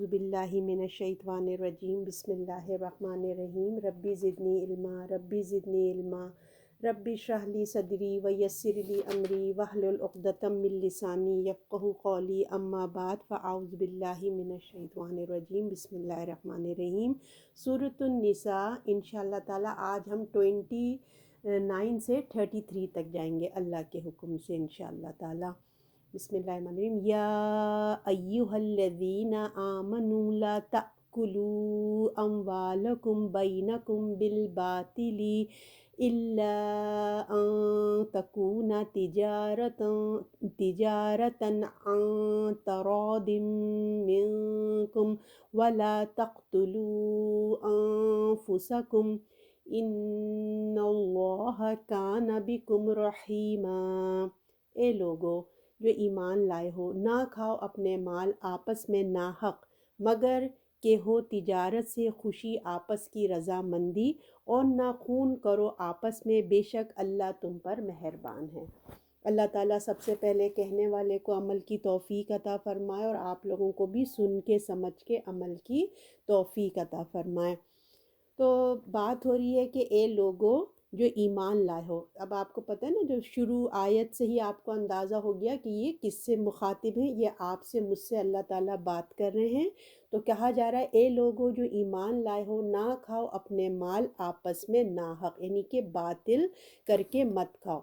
اعوذ باللہ من الشیطان الرجیم بسم اللہ الرحمن الرحیم ربی زدنی علما ربی زدنی علما ربی اشرح لی صدری ویسر لی امری واحلل عقدۃ من لسانی یفقہوا قولی اما بعد فاعوذ باللہ من الشیطان الرجیم بسم اللہ الرحمن الرحیم سورۃ النساء انشاءاللہ تعالی آج ہم 29 سے 33 تک جائیں گے اللہ کے حکم سے انشاءاللہ تعالی۔ بسم اللہ الرحمن الرحیم یا ایہا الذین آمنوا لا تأکلوا اموالکم بینکم بالباطل الا ان تکون تجارتا عن تراض منکم ولا تقتلوا انفسکم ان اللہ کان بکم رحیما۔ اے لوگو جو ایمان لائے ہو، نہ کھاؤ اپنے مال آپس میں ناحق مگر کہ ہو تجارت سے خوشی آپس کی رضامندی، اور نہ خون کرو آپس میں، بے شک اللہ تم پر مہربان ہے۔ اللہ تعالیٰ سب سے پہلے کہنے والے کو عمل کی توفیق عطا فرمائے اور آپ لوگوں کو بھی سن کے سمجھ کے عمل کی توفیق عطا فرمائے۔ تو بات ہو رہی ہے کہ اے لوگو جو ایمان لائے ہو۔ اب آپ کو پتہ ہے نا، جو شروع آیت سے ہی آپ کو اندازہ ہو گیا کہ یہ کس سے مخاطب ہیں، یہ آپ سے مجھ سے اللہ تعالیٰ بات کر رہے ہیں۔ تو کہا جا رہا ہے اے لوگو جو ایمان لائے ہو، نہ کھاؤ اپنے مال آپس میں ناحق، یعنی کہ باطل کر کے مت کھاؤ۔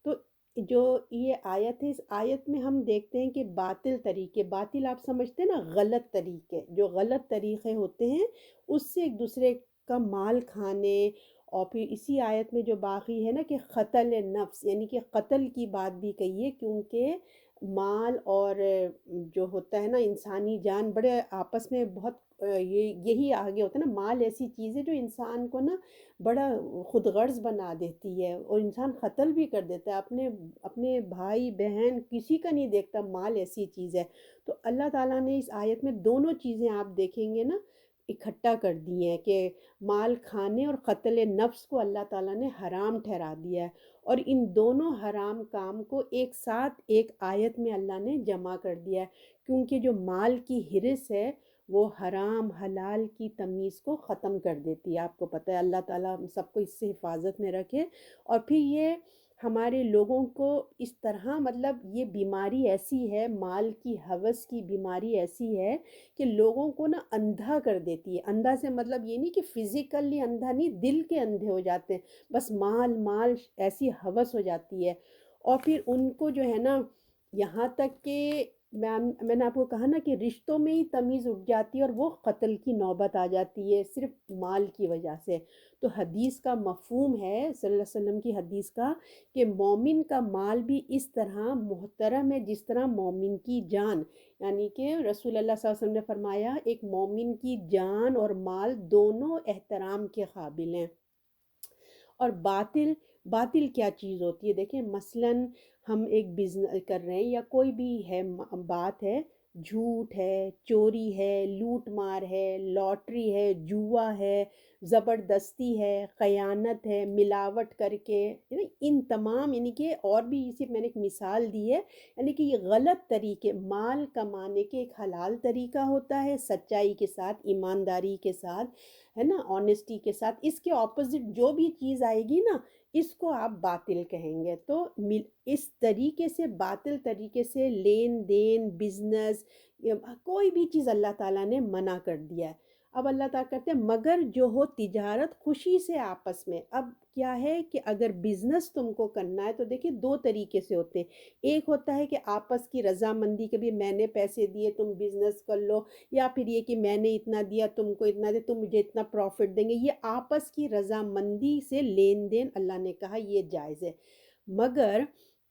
تو جو یہ آیت ہے، اس آیت میں ہم دیکھتے ہیں کہ باطل طریقے، باطل آپ سمجھتے ہیں نا، غلط طریقے، جو غلط طریقے ہوتے ہیں اس سے ایک دوسرے کا مال کھانے، اور پھر اسی آیت میں جو باقی ہے نا کہ قتل نفس، یعنی کہ قتل کی بات بھی کہی ہے، کیونکہ مال اور جو ہوتا ہے نا انسانی جان بڑے آپس میں بہت یہی آگے ہوتا ہے نا۔ مال ایسی چیز ہے جو انسان کو نا بڑا خود غرض بنا دیتی ہے، اور انسان قتل بھی کر دیتا ہے، اپنے بھائی بہن کسی کا نہیں دیکھتا، مال ایسی چیز ہے۔ تو اللہ تعالیٰ نے اس آیت میں دونوں چیزیں آپ دیکھیں گے نا اکٹھا کر دی ہیں کہ مال کھانے اور قتل نفس کو اللہ تعالیٰ نے حرام ٹھہرا دیا ہے، اور ان دونوں حرام کام کو ایک ساتھ ایک آیت میں اللہ نے جمع کر دیا ہے، کیونکہ جو مال کی ہرس ہے وہ حرام حلال کی تمیز کو ختم کر دیتی ہے۔ آپ کو پتہ ہے اللہ تعالیٰ ہم سب کو اس سے حفاظت میں رکھے۔ اور پھر یہ ہمارے لوگوں کو اس طرح، مطلب یہ بیماری ایسی ہے، مال کی ہوس کی بیماری ایسی ہے کہ لوگوں کو نا اندھا کر دیتی ہے۔ اندھا سے مطلب یہ نہیں کہ فزیکلی اندھا نہیں، دل کے اندھے ہو جاتے ہیں، بس مال مال ایسی ہوس ہو جاتی ہے۔ اور پھر ان کو جو ہے نا، یہاں تک کہ میں نے آپ کو کہا نا کہ رشتوں میں ہی تمیز اٹھ جاتی ہے، اور وہ قتل کی نوبت آ جاتی ہے صرف مال کی وجہ سے۔ تو حدیث کا مفہوم ہے، صلی اللہ علیہ وسلم کی حدیث کا، کہ مومن کا مال بھی اس طرح محترم ہے جس طرح مومن کی جان، یعنی کہ رسول اللہ صلی اللہ علیہ وسلم نے فرمایا ایک مومن کی جان اور مال دونوں احترام کے قابل ہیں۔ اور باطل کیا چیز ہوتی ہے؟ دیکھیں مثلاً ہم ایک بزنس کر رہے ہیں یا کوئی بھی ہے، بات ہے، جھوٹ ہے، چوری ہے، لوٹ مار ہے، لاٹری ہے، جوا ہے، زبردستی ہے، خیانت ہے، ملاوٹ کر کے، یعنی ان تمام، یعنی کہ اور بھی صرف میں نے ایک مثال دی ہے، یعنی کہ یہ غلط طریقے، مال کمانے کے ایک حلال طریقہ ہوتا ہے سچائی کے ساتھ، ایمانداری کے ساتھ، ہے نا، آنیسٹی کے ساتھ، اس کے اپوزٹ جو بھی چیز آئے گی نا اس کو آپ باطل کہیں گے۔ تو اس طریقے سے، باطل طریقے سے لین دین، بزنس، کوئی بھی چیز اللہ تعالیٰ نے منع کر دیا ہے۔ اب اللہ تعالیٰ کہتے ہیں مگر جو ہو تجارت خوشی سے آپس میں۔ اب کیا ہے کہ اگر بزنس تم کو کرنا ہے تو دیکھیں دو طریقے سے ہوتے ہیں، ایک ہوتا ہے کہ آپس کی رضامندی کے بھی، میں نے پیسے دیے تم بزنس کر لو، یا پھر یہ کہ میں نے اتنا دیا تم کو اتنا دے، تم مجھے اتنا پروفٹ دیں گے، یہ آپس کی رضامندی سے لین دین اللہ نے کہا یہ جائز ہے۔ مگر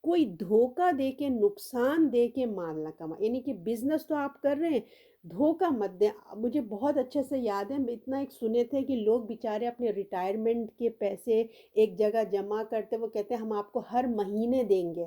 کوئی دھوکہ دے کے، نقصان دے کے مال نہ کما، یعنی کہ بزنس تو آپ کر رہے ہیں، دھوکہ مت دیں۔ مجھے بہت اچھے سے یاد ہے، اتنا ایک سنے تھے کہ لوگ بیچارے اپنے ریٹائرمنٹ کے پیسے ایک جگہ جمع کرتے، وہ کہتے ہیں ہم آپ کو ہر مہینے دیں گے،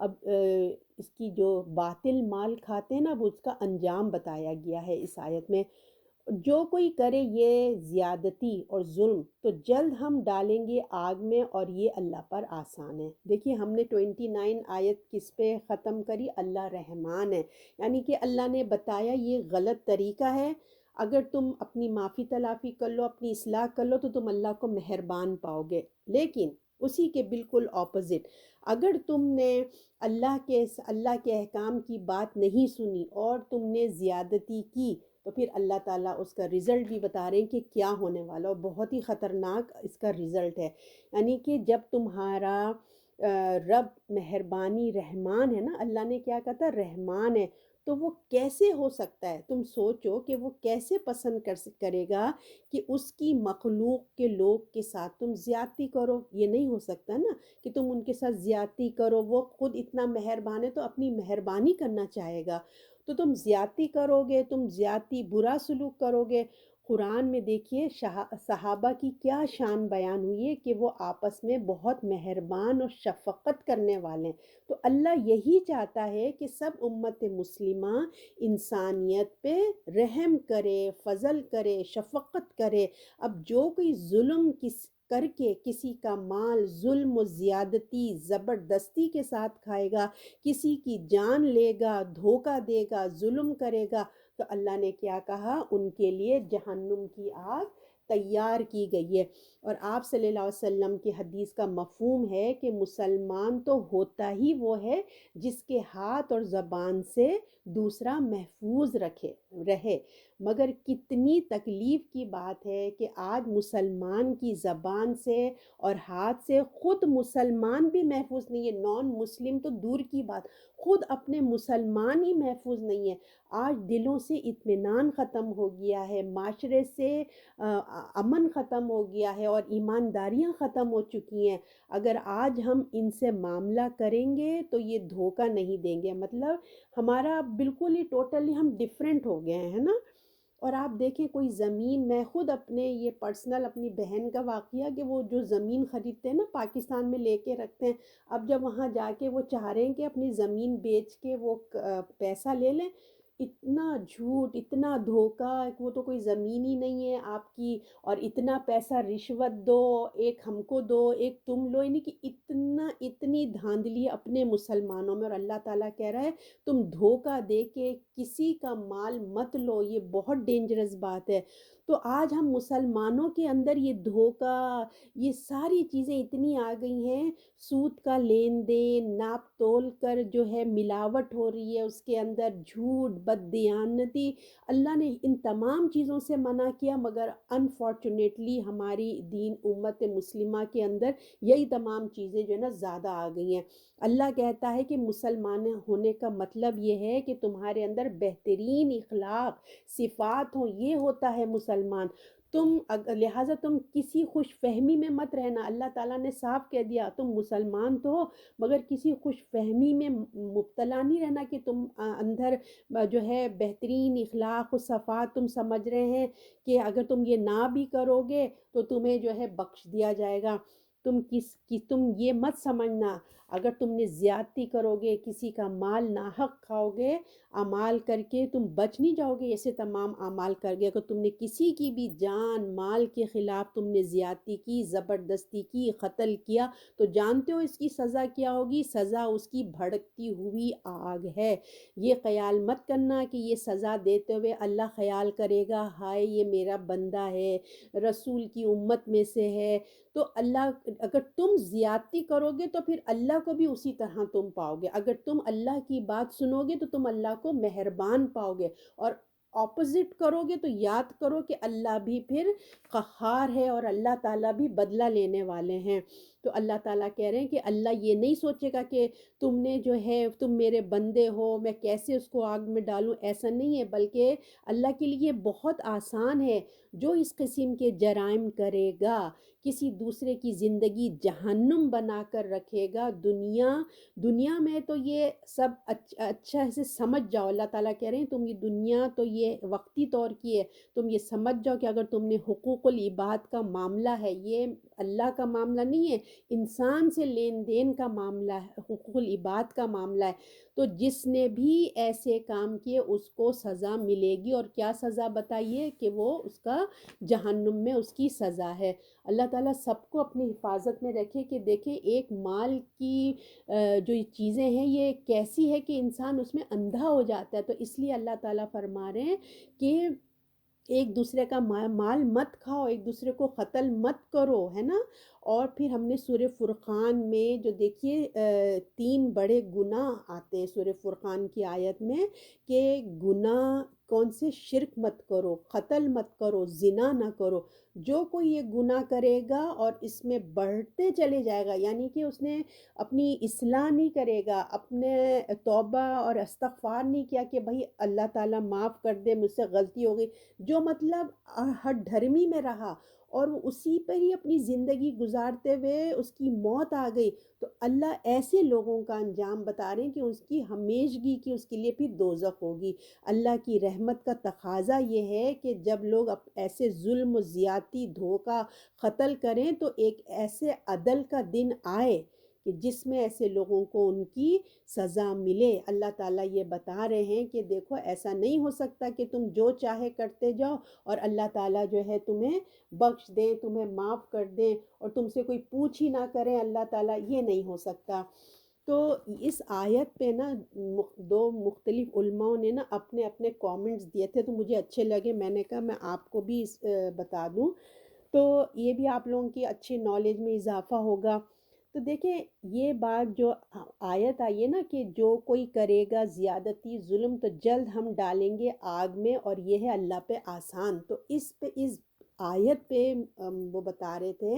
اب اس کی جو باطل مال کھاتے ہیں نا، اب اس کا انجام بتایا گیا ہے اس آیت میں۔ جو کوئی کرے یہ زیادتی اور ظلم تو جلد ہم ڈالیں گے آگ میں، اور یہ اللہ پر آسان ہے۔ دیکھیے ہم نے 29 آیت کس پہ ختم کری؟ اللہ رحمان ہے، یعنی کہ اللہ نے بتایا یہ غلط طریقہ ہے، اگر تم اپنی معافی تلافی کر لو، اپنی اصلاح کر لو، تو تم اللہ کو مہربان پاؤ گے۔ لیکن اسی کے بالکل اپوزٹ، اگر تم نے اللہ کے احکام کی بات نہیں سنی اور تم نے زیادتی کی، تو پھر اللہ تعالیٰ اس کا رزلٹ بھی بتا رہے ہیں کہ کیا ہونے والا، اور بہت ہی خطرناک اس کا رزلٹ ہے۔ یعنی کہ جب تمہارا رب مہربانی رحمان ہے نا، اللہ نے کیا کہا تھا؟ رحمان ہے، تو وہ کیسے ہو سکتا ہے؟ تم سوچو کہ وہ کیسے پسند کرے گا کہ اس کی مخلوق کے لوگ کے ساتھ تم زیادتی کرو؟ یہ نہیں ہو سکتا نا کہ تم ان کے ساتھ زیادتی کرو، وہ خود اتنا مہربان ہے تو اپنی مہربانی کرنا چاہے گا، تو تم زیادتی کرو گے، تم زیادتی برا سلوک کرو گے۔ قرآن میں دیکھیے صحابہ کی کیا شان بیان ہوئی ہے کہ وہ آپس میں بہت مہربان اور شفقت کرنے والے ہیں۔ تو اللہ یہی چاہتا ہے کہ سب امت مسلمہ انسانیت پہ رحم کرے، فضل کرے، شفقت کرے۔ اب جو کوئی ظلم کر کے کسی کا مال ظلم و زیادتی زبردستی کے ساتھ کھائے گا، کسی کی جان لے گا، دھوکہ دے گا، ظلم کرے گا، تو اللہ نے کیا کہا؟ ان کے لیے جہنم کی آگ تیار کی گئی ہے۔ اور آپ صلی اللہ علیہ وسلم کی حدیث کا مفہوم ہے کہ مسلمان تو ہوتا ہی وہ ہے جس کے ہاتھ اور زبان سے دوسرا محفوظ رہے، مگر کتنی تکلیف کی بات ہے کہ آج مسلمان کی زبان سے اور ہاتھ سے خود مسلمان بھی محفوظ نہیں ہے، نان مسلم تو دور کی بات، خود اپنے مسلمان ہی محفوظ نہیں ہے۔ آج دلوں سے اطمینان ختم ہو گیا ہے، معاشرے سے امن ختم ہو گیا ہے، اور ایمانداریاں ختم ہو چکی ہیں۔ اگر آج ہم ان سے معاملہ کریں گے تو یہ دھوکہ نہیں دیں گے، مطلب ہمارا بالکل ہی ٹوٹلی ہم ڈیفرنٹ ہو گئے ہیں نا۔ اور آپ دیکھیں کوئی زمین، میں خود اپنے یہ پرسنل اپنی بہن کا واقعہ کہ وہ جو زمین خریدتے ہیں نا پاکستان میں لے کے رکھتے ہیں، اب جب وہاں جا کے وہ چاہ رہے ہیں کہ اپنی زمین بیچ کے وہ پیسہ لے لیں، اتنا جھوٹ، اتنا دھوکہ، وہ تو کوئی زمین ہی نہیں ہے آپ کی، اور اتنا پیسہ رشوت دو، ایک ہم کو دو ایک تم لو، یعنی کہ اتنی دھاندلی اپنے مسلمانوں میں۔ اور اللہ تعالیٰ کہہ رہا ہے تم دھوکہ دے کے کسی کا مال مت لو، یہ بہت ڈینجرس بات ہے۔ تو آج ہم مسلمانوں کے اندر یہ دھوکہ، یہ ساری چیزیں اتنی آ گئی ہیں، سود کا لین دین، ناپ تول کر جو ہے ملاوٹ ہو رہی ہے، اس کے اندر جھوٹ، بددیانتی۔ اللہ نے ان تمام چیزوں سے منع کیا، مگر انفارچونیٹلی ہماری دین امت مسلمہ کے اندر یہی تمام چیزیں جو ہے نا زیادہ آ گئی ہیں۔ اللہ کہتا ہے کہ مسلمان ہونے کا مطلب یہ ہے کہ تمہارے اندر بہترین اخلاق صفات ہوں، یہ ہوتا ہے مسلمان۔ لہٰذا تم کسی خوش فہمی میں مت رہنا، اللہ تعالیٰ نے صاف کہہ دیا تم مسلمان تو ہو، مگر کسی خوش فہمی میں مبتلا نہیں رہنا کہ تم اندر جو ہے بہترین اخلاق و صفات تم سمجھ رہے ہیں کہ اگر تم یہ نہ بھی کرو گے تو تمہیں جو ہے بخش دیا جائے گا۔ تم یہ مت سمجھنا، اگر تم نے زیادتی کرو گے، کسی کا مال ناحق کھاؤ گے، اعمال کر کے تم بچ نہیں جاؤ گے ایسے تمام اعمال کر گے۔ اگر تم نے کسی کی بھی جان مال کے خلاف تم نے زیادتی کی، زبردستی کی، قتل کیا، تو جانتے ہو اس کی سزا کیا ہوگی؟ سزا اس کی بھڑکتی ہوئی آگ ہے۔ یہ خیال مت کرنا کہ یہ سزا دیتے ہوئے اللہ خیال کرے گا ہائے یہ میرا بندہ ہے، رسول کی امت میں سے ہے، تو اللہ، اگر تم زیادتی کرو گے تو پھر اللہ کو بھی اسی طرح تم پاؤ گے۔ اگر تم اللہ کی بات سنو گے تو تم اللہ کو مہربان پاؤ گے، اور اپوزٹ کرو گے تو یاد کرو کہ اللہ بھی پھر قہار ہے، اور اللہ تعالیٰ بھی بدلہ لینے والے ہیں۔ تو اللہ تعالیٰ کہہ رہے ہیں کہ اللہ یہ نہیں سوچے گا کہ تم نے جو ہے تم میرے بندے ہو، میں کیسے اس کو آگ میں ڈالوں، ایسا نہیں ہے، بلکہ اللہ کے لیے بہت آسان ہے۔ جو اس قسم کے جرائم کرے گا، کسی دوسرے کی زندگی جہنم بنا کر رکھے گا، دنیا میں تو یہ سب اچھا سے سمجھ جاؤ، اللہ تعالیٰ کہہ رہے ہیں تم یہ دنیا تو یہ وقتی طور کی ہے، تم یہ سمجھ جاؤ کہ اگر تم نے حقوق العباد کا معاملہ ہے، یہ اللہ کا معاملہ نہیں ہے، انسان سے لین دین کا معاملہ ہے، حقوق العباد کا معاملہ ہے۔ تو جس نے بھی ایسے کام کیے اس کو سزا ملے گی، اور کیا سزا بتائیے کہ وہ اس کا جہنم میں اس کی سزا ہے۔ اللہ تعالیٰ سب کو اپنی حفاظت میں رکھے کہ دیکھیں ایک مال کی جو یہ چیزیں ہیں یہ کیسی ہے کہ انسان اس میں اندھا ہو جاتا ہے۔ تو اس لیے اللہ تعالیٰ فرما رہے ہیں کہ ایک دوسرے کا مال مت کھاؤ، ایک دوسرے کو قتل مت کرو، ہے نا۔ اور پھر ہم نے سورہ فرقان میں جو دیکھیے 3 بڑے گناہ آتے ہیں سورہ فرقان کی آیت میں، کہ گناہ کون سے؟ شرک مت کرو، قتل مت کرو، زنا نہ کرو۔ جو کوئی یہ گناہ کرے گا اور اس میں بڑھتے چلے جائے گا، یعنی کہ اس نے اپنی اصلاح نہیں کرے گا، اپنے توبہ اور استغفار نہیں کیا کہ بھائی اللہ تعالیٰ معاف کر دے، مجھ سے غلطی ہو گئی، جو مطلب ہٹ دھرمی میں رہا اور وہ اسی پر ہی اپنی زندگی گزارتے ہوئے اس کی موت آ گئی، تو اللہ ایسے لوگوں کا انجام بتا رہے ہیں کہ اس کی ہمیشگی کی اس کے لیے پھر دوزخ ہوگی۔ اللہ کی رحمت کا تقاضا یہ ہے کہ جب لوگ ایسے ظلم و زیادتی، دھوکہ، قتل کریں تو ایک ایسے عدل کا دن آئے کہ جس میں ایسے لوگوں کو ان کی سزا ملے۔ اللہ تعالیٰ یہ بتا رہے ہیں کہ دیکھو ایسا نہیں ہو سکتا کہ تم جو چاہے کرتے جاؤ اور اللہ تعالیٰ جو ہے تمہیں بخش دیں، تمہیں معاف کر دیں، اور تم سے کوئی پوچھ ہی نہ کریں اللہ تعالیٰ، یہ نہیں ہو سکتا۔ تو اس آیت پہ نا 2 مختلف علماء نے نا اپنے اپنے کامنٹس دیے تھے، تو مجھے اچھے لگے، میں نے کہا میں آپ کو بھی بتا دوں، تو یہ بھی آپ لوگوں کی اچھی نالج میں اضافہ ہوگا۔ تو دیکھیں یہ بات جو آیت آئی ہے نا کہ جو کوئی کرے گا زیادتی، ظلم، تو جلد ہم ڈالیں گے آگ میں، اور یہ ہے اللہ پہ آسان۔ تو اس آیت پہ وہ بتا رہے تھے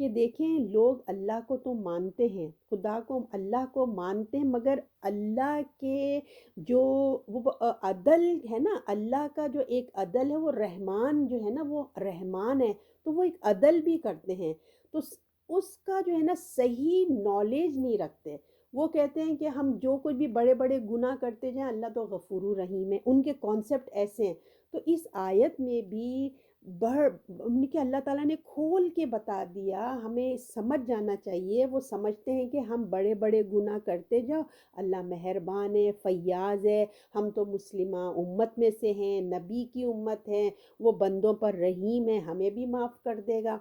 کہ دیکھیں لوگ اللہ کو تو مانتے ہیں، خدا کو، اللہ کو مانتے ہیں، مگر اللہ کے جو وہ عدل ہے نا، اللہ کا جو ایک عدل ہے، وہ رحمان جو ہے نا، وہ رحمان ہے، تو وہ ایک عدل بھی کرتے ہیں، تو اس کا جو ہے نا صحیح نالج نہیں رکھتے۔ وہ کہتے ہیں کہ ہم جو کچھ بھی بڑے بڑے گناہ کرتے جائیں اللہ تو غفور الرحیم ہے، ان کے کانسیپٹ ایسے ہیں۔ تو اس آیت میں بھی کہ اللہ تعالیٰ نے کھول کے بتا دیا، ہمیں سمجھ جانا چاہیے۔ وہ سمجھتے ہیں کہ ہم بڑے بڑے گناہ کرتے جاؤ، اللہ مہربان ہے، فیاض ہے، ہم تو مسلمہ امت میں سے ہیں، نبی کی امت ہے، وہ بندوں پر رحیم ہے، ہمیں بھی معاف کر دے گا۔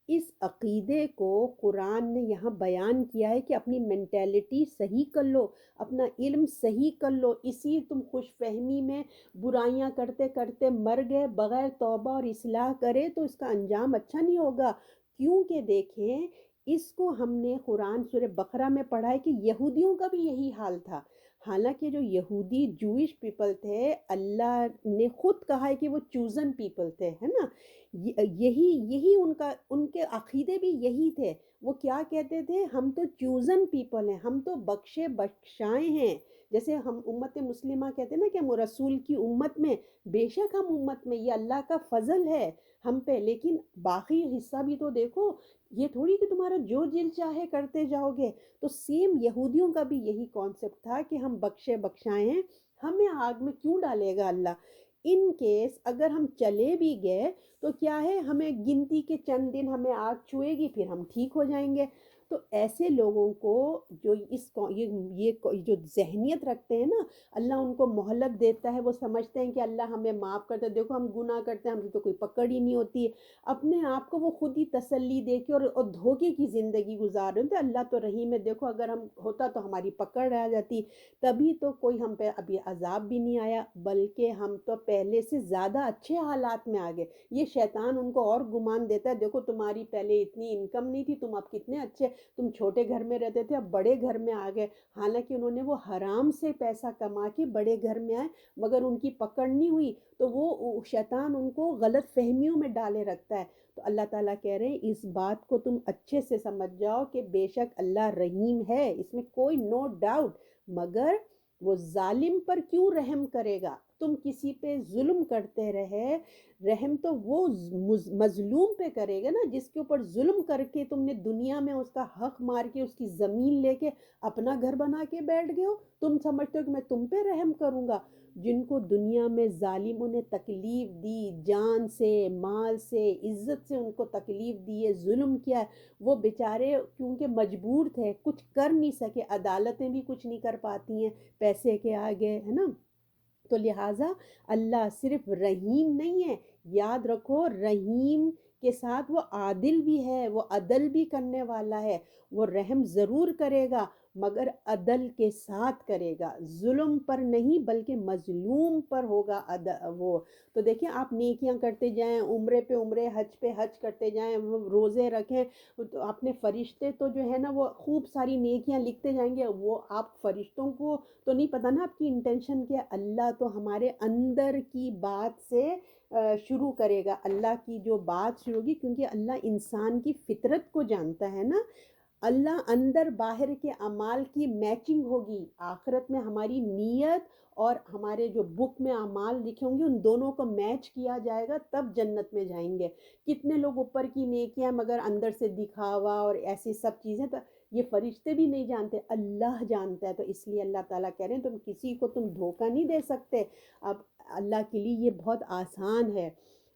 اس عقیدے کو قرآن نے یہاں بیان کیا ہے کہ اپنی مینٹیلٹی صحیح کر لو، اپنا علم صحیح کر لو، اسی تم خوش فہمی میں برائیاں کرتے کرتے مر گئے بغیر توبہ اور اصلاح کرے تو اس کا انجام اچھا نہیں ہوگا۔ کیونکہ دیکھیں اس کو ہم نے قرآن سورہ بقرہ میں پڑھا ہے کہ یہودیوں کا بھی یہی حال تھا، حالانکہ جو یہودی جوئش پیپل تھے اللہ نے خود کہا ہے کہ وہ چوزن پیپل تھے، ہے نا، یہی ان کے عقیدے بھی یہی تھے۔ وہ کیا کہتے تھے؟ ہم تو چوزن پیپل ہیں، ہم تو بخشے بخشائے ہیں، جیسے ہم امت مسلمہ کہتے ہیں نا کہ ہم رسول کی امت میں، بے شک ہم امت میں، یہ اللہ کا فضل ہے ہم پہ، لیکن باقی حصہ بھی تو دیکھو، یہ تھوڑی کہ تمہارا جو دل چاہے کرتے جاؤ گے۔ تو سیم یہودیوں کا بھی یہی کانسیپٹ تھا کہ ہم بخشے بخشائے ہیں، ہمیں آگ میں کیوں ڈالے گا اللہ؟ ان کیس اگر ہم چلے بھی گئے تو کیا ہے، ہمیں گنتی کے چند دن ہمیں آگ چھوئے گی، پھر ہم ٹھیک ہو جائیں گے۔ تو ایسے لوگوں کو جو یہ جو ذہنیت رکھتے ہیں نا، اللہ ان کو مہلت دیتا ہے، وہ سمجھتے ہیں کہ اللہ ہمیں معاف کرتا ہے، دیکھو ہم گناہ کرتے ہیں، ہم سے تو کوئی پکڑ ہی نہیں ہوتی ہے، اپنے آپ کو وہ خود ہی تسلی دے کے اور دھوکے کی زندگی گزار رہے ہیں۔ تو اللہ تو رحیم ہے، دیکھو اگر ہم ہوتا تو ہماری پکڑ رہ جاتی، تبھی تو کوئی ہم پہ ابھی عذاب بھی نہیں آیا، بلکہ ہم تو پہلے سے زیادہ اچھے حالات میں آ گئے۔ یہ شیطان ان کو اور گمان دیتا ہے، دیکھو تمہاری پہلے اتنی انکم نہیں تھی، تم اب کتنے اچھے، تم چھوٹے گھر میں رہتے تھے اب بڑے گھر میں آ گئے، حالانکہ انہوں نے وہ حرام سے پیسہ کما کے بڑے گھر میں آئے، مگر ان کی پکڑ نہیں ہوئی، تو وہ شیطان ان کو غلط فہمیوں میں ڈالے رکھتا ہے۔ تو اللہ تعالیٰ کہہ رہے ہیں اس بات کو تم اچھے سے سمجھ جاؤ کہ بے شک اللہ رحیم ہے، اس میں کوئی نو ڈاؤٹ، مگر وہ ظالم پر کیوں رحم کرے گا؟ تم کسی پہ ظلم کرتے رہے، رحم تو وہ مظلوم پہ کرے گا نا جس کے اوپر ظلم کر کے تم نے دنیا میں اس کا حق مار کے اس کی زمین لے کے اپنا گھر بنا کے بیٹھ گئے ہو۔ تم سمجھتے ہو کہ میں تم پہ رحم کروں گا؟ جن کو دنیا میں ظالموں نے تکلیف دی، جان سے، مال سے، عزت سے ان کو تکلیف دی ہے، ظلم کیا ہے، وہ بیچارے کیونکہ مجبور تھے، کچھ کر نہیں سکے، عدالتیں بھی کچھ نہیں کر پاتی ہیں پیسے کے آگے، ہے نا؟ تو لہٰذا اللہ صرف رحیم نہیں ہے، یاد رکھو رحیم کے ساتھ وہ عادل بھی ہے، وہ عدل بھی کرنے والا ہے، وہ رحم ضرور کرے گا مگر عدل کے ساتھ کرے گا، ظلم پر نہیں بلکہ مظلوم پر ہوگا وہ۔ تو دیکھیں آپ نیکیاں کرتے جائیں، عمرے پہ عمرے، حج پہ حج کرتے جائیں، وہ روزے رکھیں، تو اپنے فرشتے تو جو ہے نا وہ خوب ساری نیکیاں لکھتے جائیں گے، وہ آپ فرشتوں کو تو نہیں پتہ نا آپ کی انٹینشن کیا ہے، اللہ تو ہمارے اندر کی بات سے شروع کرے گا، اللہ کی جو بات شروع ہوگی، کیونکہ اللہ انسان کی فطرت کو جانتا ہے نا، اللہ اندر باہر کے اعمال کی میچنگ ہوگی، آخرت میں ہماری نیت اور ہمارے جو بک میں اعمال لکھے ہوں گے ان دونوں کو میچ کیا جائے گا تب جنت میں جائیں گے۔ کتنے لوگ اوپر کی نیکیاں مگر اندر سے دکھاوا اور ایسی سب چیزیں، تو یہ فرشتے بھی نہیں جانتے، اللہ جانتا ہے، تو اس لیے اللہ تعالیٰ کہہ رہے ہیں تم کسی کو تم دھوکہ نہیں دے سکتے، اب اللہ کے لیے یہ بہت آسان ہے۔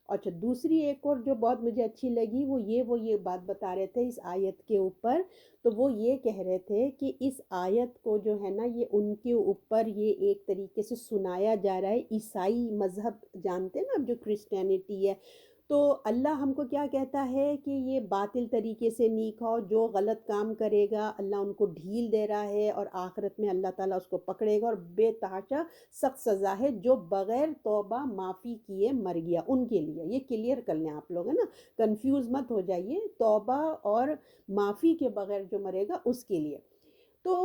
اچھا دوسری ایک اور جو بہت مجھے اچھی لگی وہ یہ بات بتا رہے تھے اس آیت کے اوپر، تو وہ یہ کہہ رہے تھے کہ اس آیت کو جو ہے نا یہ ان کے اوپر یہ ایک طریقے سے سنایا جا رہا ہے، عیسائی مذہب جانتے ہیں نا اب جو کرسچینٹی ہے، تو اللہ ہم کو کیا کہتا ہے کہ یہ باطل طریقے سے نہیں کھاؤ، جو غلط کام کرے گا اللہ ان کو ڈھیل دے رہا ہے اور آخرت میں اللہ تعالیٰ اس کو پکڑے گا اور بے تحاشا سخت سزا ہے، جو بغیر توبہ معافی کیے مر گیا ان کے لیے، یہ کلیئر کر لیں آپ لوگ، ہے نا، کنفیوز مت ہو جائیے، توبہ اور معافی کے بغیر جو مرے گا اس کے لیے۔ تو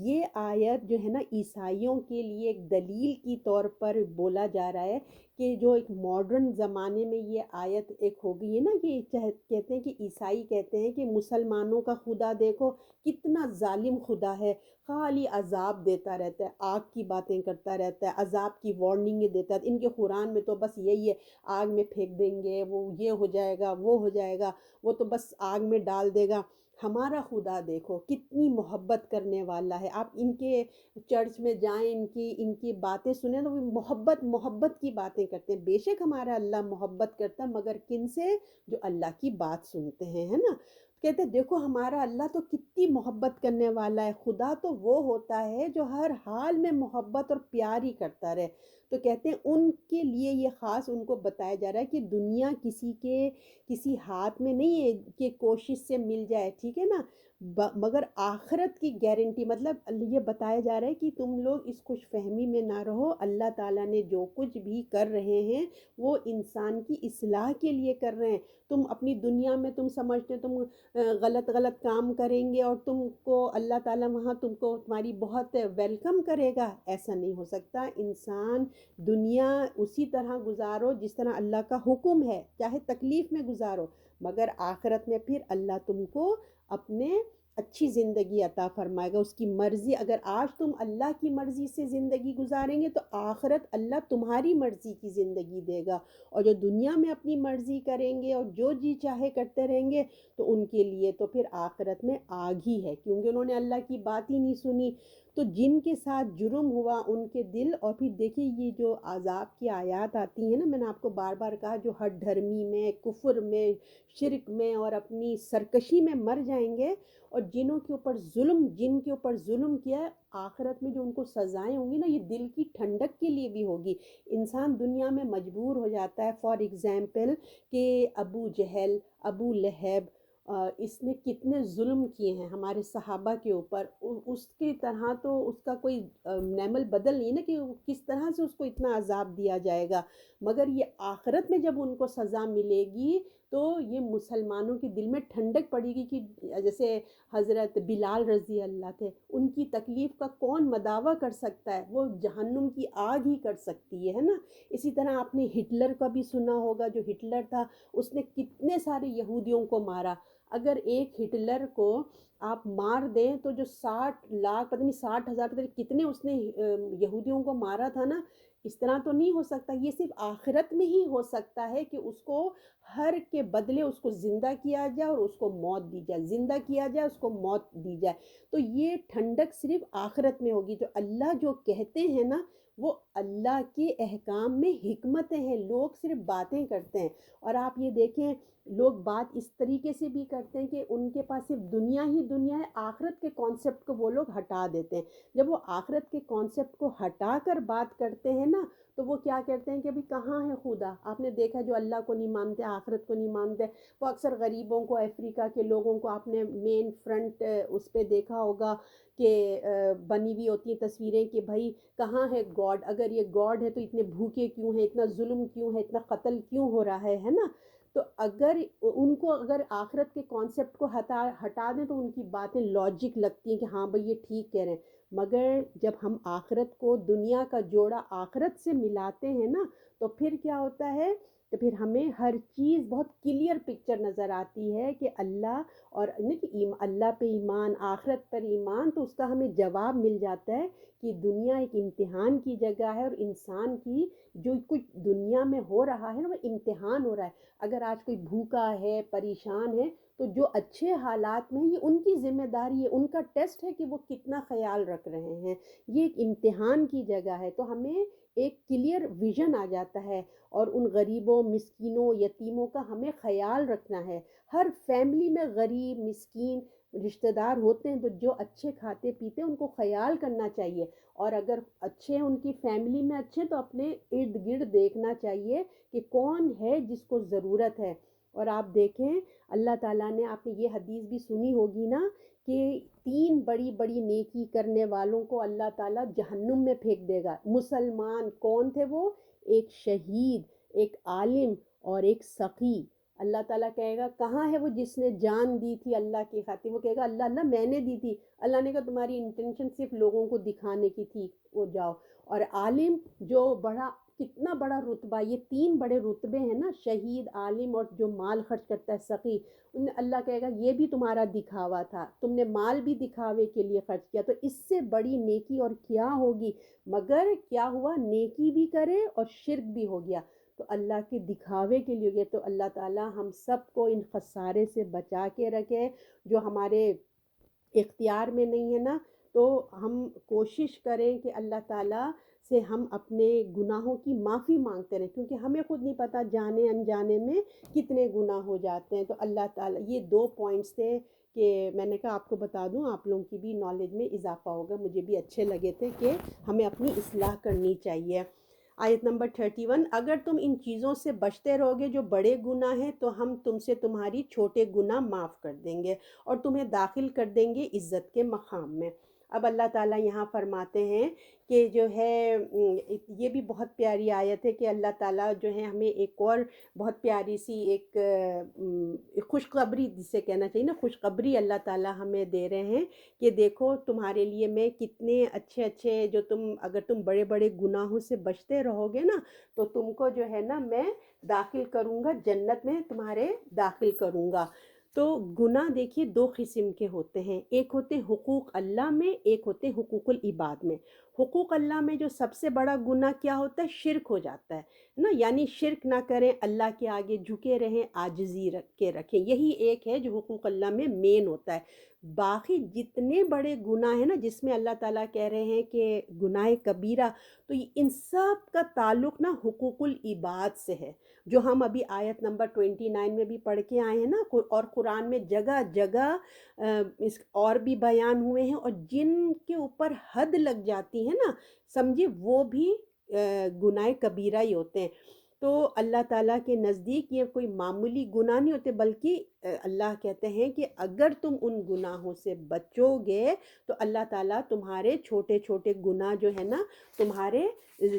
یہ آیت جو ہے نا عیسائیوں کے لیے ایک دلیل کی طور پر بولا جا رہا ہے کہ جو ایک ماڈرن زمانے میں یہ آیت ایک ہو گئی ہے نا، کہ کہتے ہیں کہ عیسائی کہتے ہیں کہ مسلمانوں کا خدا دیکھو کتنا ظالم خدا ہے، خالی عذاب دیتا رہتا ہے، آگ کی باتیں کرتا رہتا ہے، عذاب کی وارننگیں دیتا ہے، ان کے قرآن میں تو بس یہی ہے، آگ میں پھینک دیں گے، وہ یہ ہو جائے گا، وہ ہو جائے گا، وہ تو بس آگ میں ڈال دے گا۔ ہمارا خدا دیکھو کتنی محبت کرنے والا ہے، آپ ان کے چرچ میں جائیں، ان کی باتیں سنیں تو وہ محبت محبت کی باتیں کرتے ہیں، بے شک ہمارا اللہ محبت کرتا ہے مگر کن سے؟ جو اللہ کی بات سنتے ہیں، ہے نا، کہتے ہیں دیکھو ہمارا اللہ تو کتنی محبت کرنے والا ہے، خدا تو وہ ہوتا ہے جو ہر حال میں محبت اور پیار ہی کرتا رہے۔ تو کہتے ہیں ان کے لیے یہ خاص ان کو بتایا جا رہا ہے کہ دنیا کسی ہاتھ میں نہیں ہے کہ کوشش سے مل جائے، ٹھیک ہے نا، مگر آخرت کی گارنٹی، مطلب یہ بتایا جا رہا ہے کہ تم لوگ اس خوش فہمی میں نہ رہو، اللہ تعالیٰ نے جو کچھ بھی کر رہے ہیں وہ انسان کی اصلاح کے لیے کر رہے ہیں۔ تم اپنی دنیا میں تم سمجھتے تم غلط غلط کام کریں گے اور تم کو اللہ تعالیٰ وہاں تمہاری بہت ویلکم کرے گا، ایسا نہیں ہو سکتا۔ انسان دنیا اسی طرح گزارو جس طرح اللہ کا حکم ہے، چاہے تکلیف میں گزارو، مگر آخرت میں پھر اللہ تم کو اپنے اچھی زندگی عطا فرمائے گا، اس کی مرضی، اگر آج تم اللہ کی مرضی سے زندگی گزاریں گے تو آخرت اللہ تمہاری مرضی کی زندگی دے گا، اور جو دنیا میں اپنی مرضی کریں گے اور جو جی چاہے کرتے رہیں گے تو ان کے لیے تو پھر آخرت میں آگ ہی ہے، کیونکہ انہوں نے اللہ کی بات ہی نہیں سنی۔ تو جن کے ساتھ جرم ہوا ان کے دل، اور پھر دیکھیے یہ جو عذاب کی آیات آتی ہیں نا، میں نے آپ کو بار بار کہا، جو ہٹ دھرمی میں، کفر میں، شرک میں اور اپنی سرکشی میں مر جائیں گے، اور جن کے اوپر ظلم کیا ہے، آخرت میں جو ان کو سزائیں ہوں گی نا، یہ دل کی ٹھنڈک کے لیے بھی ہوگی۔ انسان دنیا میں مجبور ہو جاتا ہے، فار ایگزامپل کہ ابو جہل، ابو لہب، اس نے کتنے ظلم کیے ہیں ہمارے صحابہ کے اوپر، اس کی طرح تو اس کا کوئی نعم البدل نہیں نا کہ کس طرح سے اس کو اتنا عذاب دیا جائے گا، مگر یہ آخرت میں جب ان کو سزا ملے گی تو یہ مسلمانوں کے دل میں ٹھنڈک پڑے گی، کہ جیسے حضرت بلال رضی اللہ تھے، ان کی تکلیف کا کون مداوع کر سکتا ہے، وہ جہنم کی آگ ہی کر سکتی ہے نا۔ اسی طرح آپ نے ہٹلر کا بھی سنا ہوگا، جو ہٹلر تھا اس نے کتنے سارے یہودیوں کو مارا، اگر ایک ہٹلر کو آپ مار دیں تو جو 60 لاکھ، پتہ نہیں 60,000، پتہ نہیں کتنے اس نے یہودیوں کو مارا تھا نا، اس طرح تو نہیں ہو سکتا، یہ صرف آخرت میں ہی ہو سکتا ہے کہ اس کو ہر کے بدلے اس کو زندہ کیا جائے اور اس کو موت دی جائے، زندہ کیا جائے اس کو موت دی جائے۔ تو یہ ٹھنڈک صرف آخرت میں ہوگی۔ تو اللہ جو کہتے ہیں نا، وہ اللہ کے احکام میں حکمتیں ہیں، لوگ صرف باتیں کرتے ہیں۔ اور آپ یہ دیکھیں، لوگ بات اس طریقے سے بھی کرتے ہیں کہ ان کے پاس صرف دنیا ہی دنیا ہے، آخرت کے کانسیپٹ کو وہ لوگ ہٹا دیتے ہیں۔ جب وہ آخرت کے کانسیپٹ کو ہٹا کر بات کرتے ہیں نا، تو وہ کیا کہتے ہیں کہ ابھی کہاں ہے خدا؟ آپ نے دیکھا جو اللہ کو نہیں مانتے، آخرت کو نہیں مانتے، وہ اکثر غریبوں کو، افریقہ کے لوگوں کو آپ نے مین فرنٹ اس پہ دیکھا ہوگا کہ بنی ہوئی ہوتی ہیں تصویریں کہ بھائی کہاں ہے گاڈ؟ اگر یہ گاڈ ہے تو اتنے بھوکے کیوں ہیں، اتنا ظلم کیوں ہے، اتنا قتل کیوں ہو رہا ہے نا؟ تو اگر ان کو اگر آخرت کے کانسیپٹ کو ہٹا دیں تو ان کی باتیں لاجک لگتی ہیں کہ ہاں بھئی یہ ٹھیک کہہ رہے ہیں۔ مگر جب ہم آخرت کو، دنیا کا جوڑا آخرت سے ملاتے ہیں نا، تو پھر کیا ہوتا ہے کہ پھر ہمیں ہر چیز بہت کلیئر پکچر نظر آتی ہے کہ اللہ اور نہیں کہ اللہ پہ ایمان، آخرت پر ایمان، تو اس کا ہمیں جواب مل جاتا ہے کہ دنیا ایک امتحان کی جگہ ہے، اور انسان کی جو کچھ دنیا میں ہو رہا ہے نا، وہ امتحان ہو رہا ہے۔ اگر آج کوئی بھوکا ہے، پریشان ہے، تو جو اچھے حالات میں ہیں، یہ ان کی ذمہ داری ہے، ان کا ٹیسٹ ہے کہ وہ کتنا خیال رکھ رہے ہیں۔ یہ ایک امتحان کی جگہ ہے، تو ہمیں ایک کلیئر ویژن آ جاتا ہے، اور ان غریبوں، مسکینوں، یتیموں کا ہمیں خیال رکھنا ہے۔ ہر فیملی میں غریب، مسکین رشتہ دار ہوتے ہیں، تو جو اچھے کھاتے پیتے ہیں ان کو خیال کرنا چاہیے، اور اگر اچھے ان کی فیملی میں اچھے تو اپنے ارد گرد دیکھنا چاہیے کہ کون ہے جس کو ضرورت ہے۔ اور آپ دیکھیں اللہ تعالیٰ نے، آپ نے یہ حدیث بھی سنی ہوگی نا کہ 3 بڑی بڑی نیکی کرنے والوں کو اللہ تعالیٰ جہنم میں پھینک دے گا۔ مسلمان کون تھے وہ؟ ایک شہید، ایک عالم، اور ایک سخی۔ اللہ تعالیٰ کہے گا کہاں ہے وہ جس نے جان دی تھی اللہ کی خاطر؟ وہ کہے گا اللہ اللہ میں نے دی تھی۔ اللہ نے کہا تمہاری انٹینشن صرف لوگوں کو دکھانے کی تھی، وہ جاؤ۔ اور عالم جو بڑا، کتنا بڑا رتبہ، یہ 3 بڑے رتبے ہیں نا، شہید، عالم، اور جو مال خرچ کرتا ہے سخی، اللہ کہے گا یہ بھی تمہارا دکھاوا تھا، تم نے مال بھی دکھاوے کے لیے خرچ کیا، تو اس سے بڑی نیکی اور کیا ہوگی؟ مگر کیا ہوا، نیکی بھی کرے اور شرک بھی ہو گیا، تو اللہ کے دکھاوے کے لیے ہو گیا۔ تو اللہ تعالیٰ ہم سب کو ان خسارے سے بچا کے رکھے جو ہمارے اختیار میں نہیں ہے نا۔ تو ہم کوشش کریں کہ اللہ تعالیٰ سے ہم اپنے گناہوں کی معافی مانگتے رہیں، کیونکہ ہمیں خود نہیں پتہ جانے انجانے میں کتنے گناہ ہو جاتے ہیں۔ تو اللہ تعالیٰ، یہ 2 پوائنٹس تھے کہ میں نے کہا آپ کو بتا دوں، آپ لوگوں کی بھی نالج میں اضافہ ہوگا، مجھے بھی اچھے لگے تھے کہ ہمیں اپنی اصلاح کرنی چاہیے۔ آیت نمبر 31، اگر تم ان چیزوں سے بچتے رہو گے جو بڑے گناہ ہیں تو ہم تم سے تمہاری چھوٹے گناہ معاف کر دیں گے اور تمہیں داخل کر دیں گے عزت کے مقام میں۔ اب اللہ تعالیٰ یہاں فرماتے ہیں کہ جو ہے یہ بھی بہت پیاری آیت ہے کہ اللہ تعالیٰ جو ہے ہمیں ایک اور بہت پیاری سی ایک خوشخبری جسے کہنا چاہیے نا، خوشخبری اللہ تعالیٰ ہمیں دے رہے ہیں کہ دیکھو تمہارے لیے میں کتنے اچھے اچھے، جو تم اگر تم بڑے بڑے گناہوں سے بچتے رہو گے نا، تو تم کو جو ہے نا میں داخل کروں گا، جنت میں تمہارے داخل کروں گا۔ تو گناہ دیکھیے 2 قسم کے ہوتے ہیں، ایک ہوتے ہیں حقوق اللہ میں، ایک ہوتے ہیں حقوق العباد میں۔ حقوق اللہ میں جو سب سے بڑا گناہ کیا ہوتا ہے؟ شرک ہو جاتا ہے نا، یعنی شرک نہ کریں، اللہ کے آگے جھکے رہیں، عاجزی رکھ کے رکھیں، یہی ایک ہے جو حقوق اللہ میں مین ہوتا ہے۔ باقی جتنے بڑے گناہ ہیں نا جس میں اللہ تعالیٰ کہہ رہے ہیں کہ گناہ کبیرہ، تو ان سب کا تعلق نا حقوق العباد سے ہے، جو ہم ابھی آیت نمبر 29 میں بھی پڑھ کے آئے ہیں نا، اور قرآن میں جگہ جگہ اس اور بھی بیان ہوئے ہیں، اور جن کے اوپر حد لگ جاتی ہے نا، سمجھے وہ بھی گناہ کبیرہ ہی ہوتے ہیں۔ تو اللہ تعالیٰ کے نزدیک یہ کوئی معمولی گناہ نہیں ہوتے، بلکہ اللہ کہتے ہیں کہ اگر تم ان گناہوں سے بچو گے تو اللہ تعالیٰ تمہارے چھوٹے چھوٹے گناہ جو ہے نا تمہارے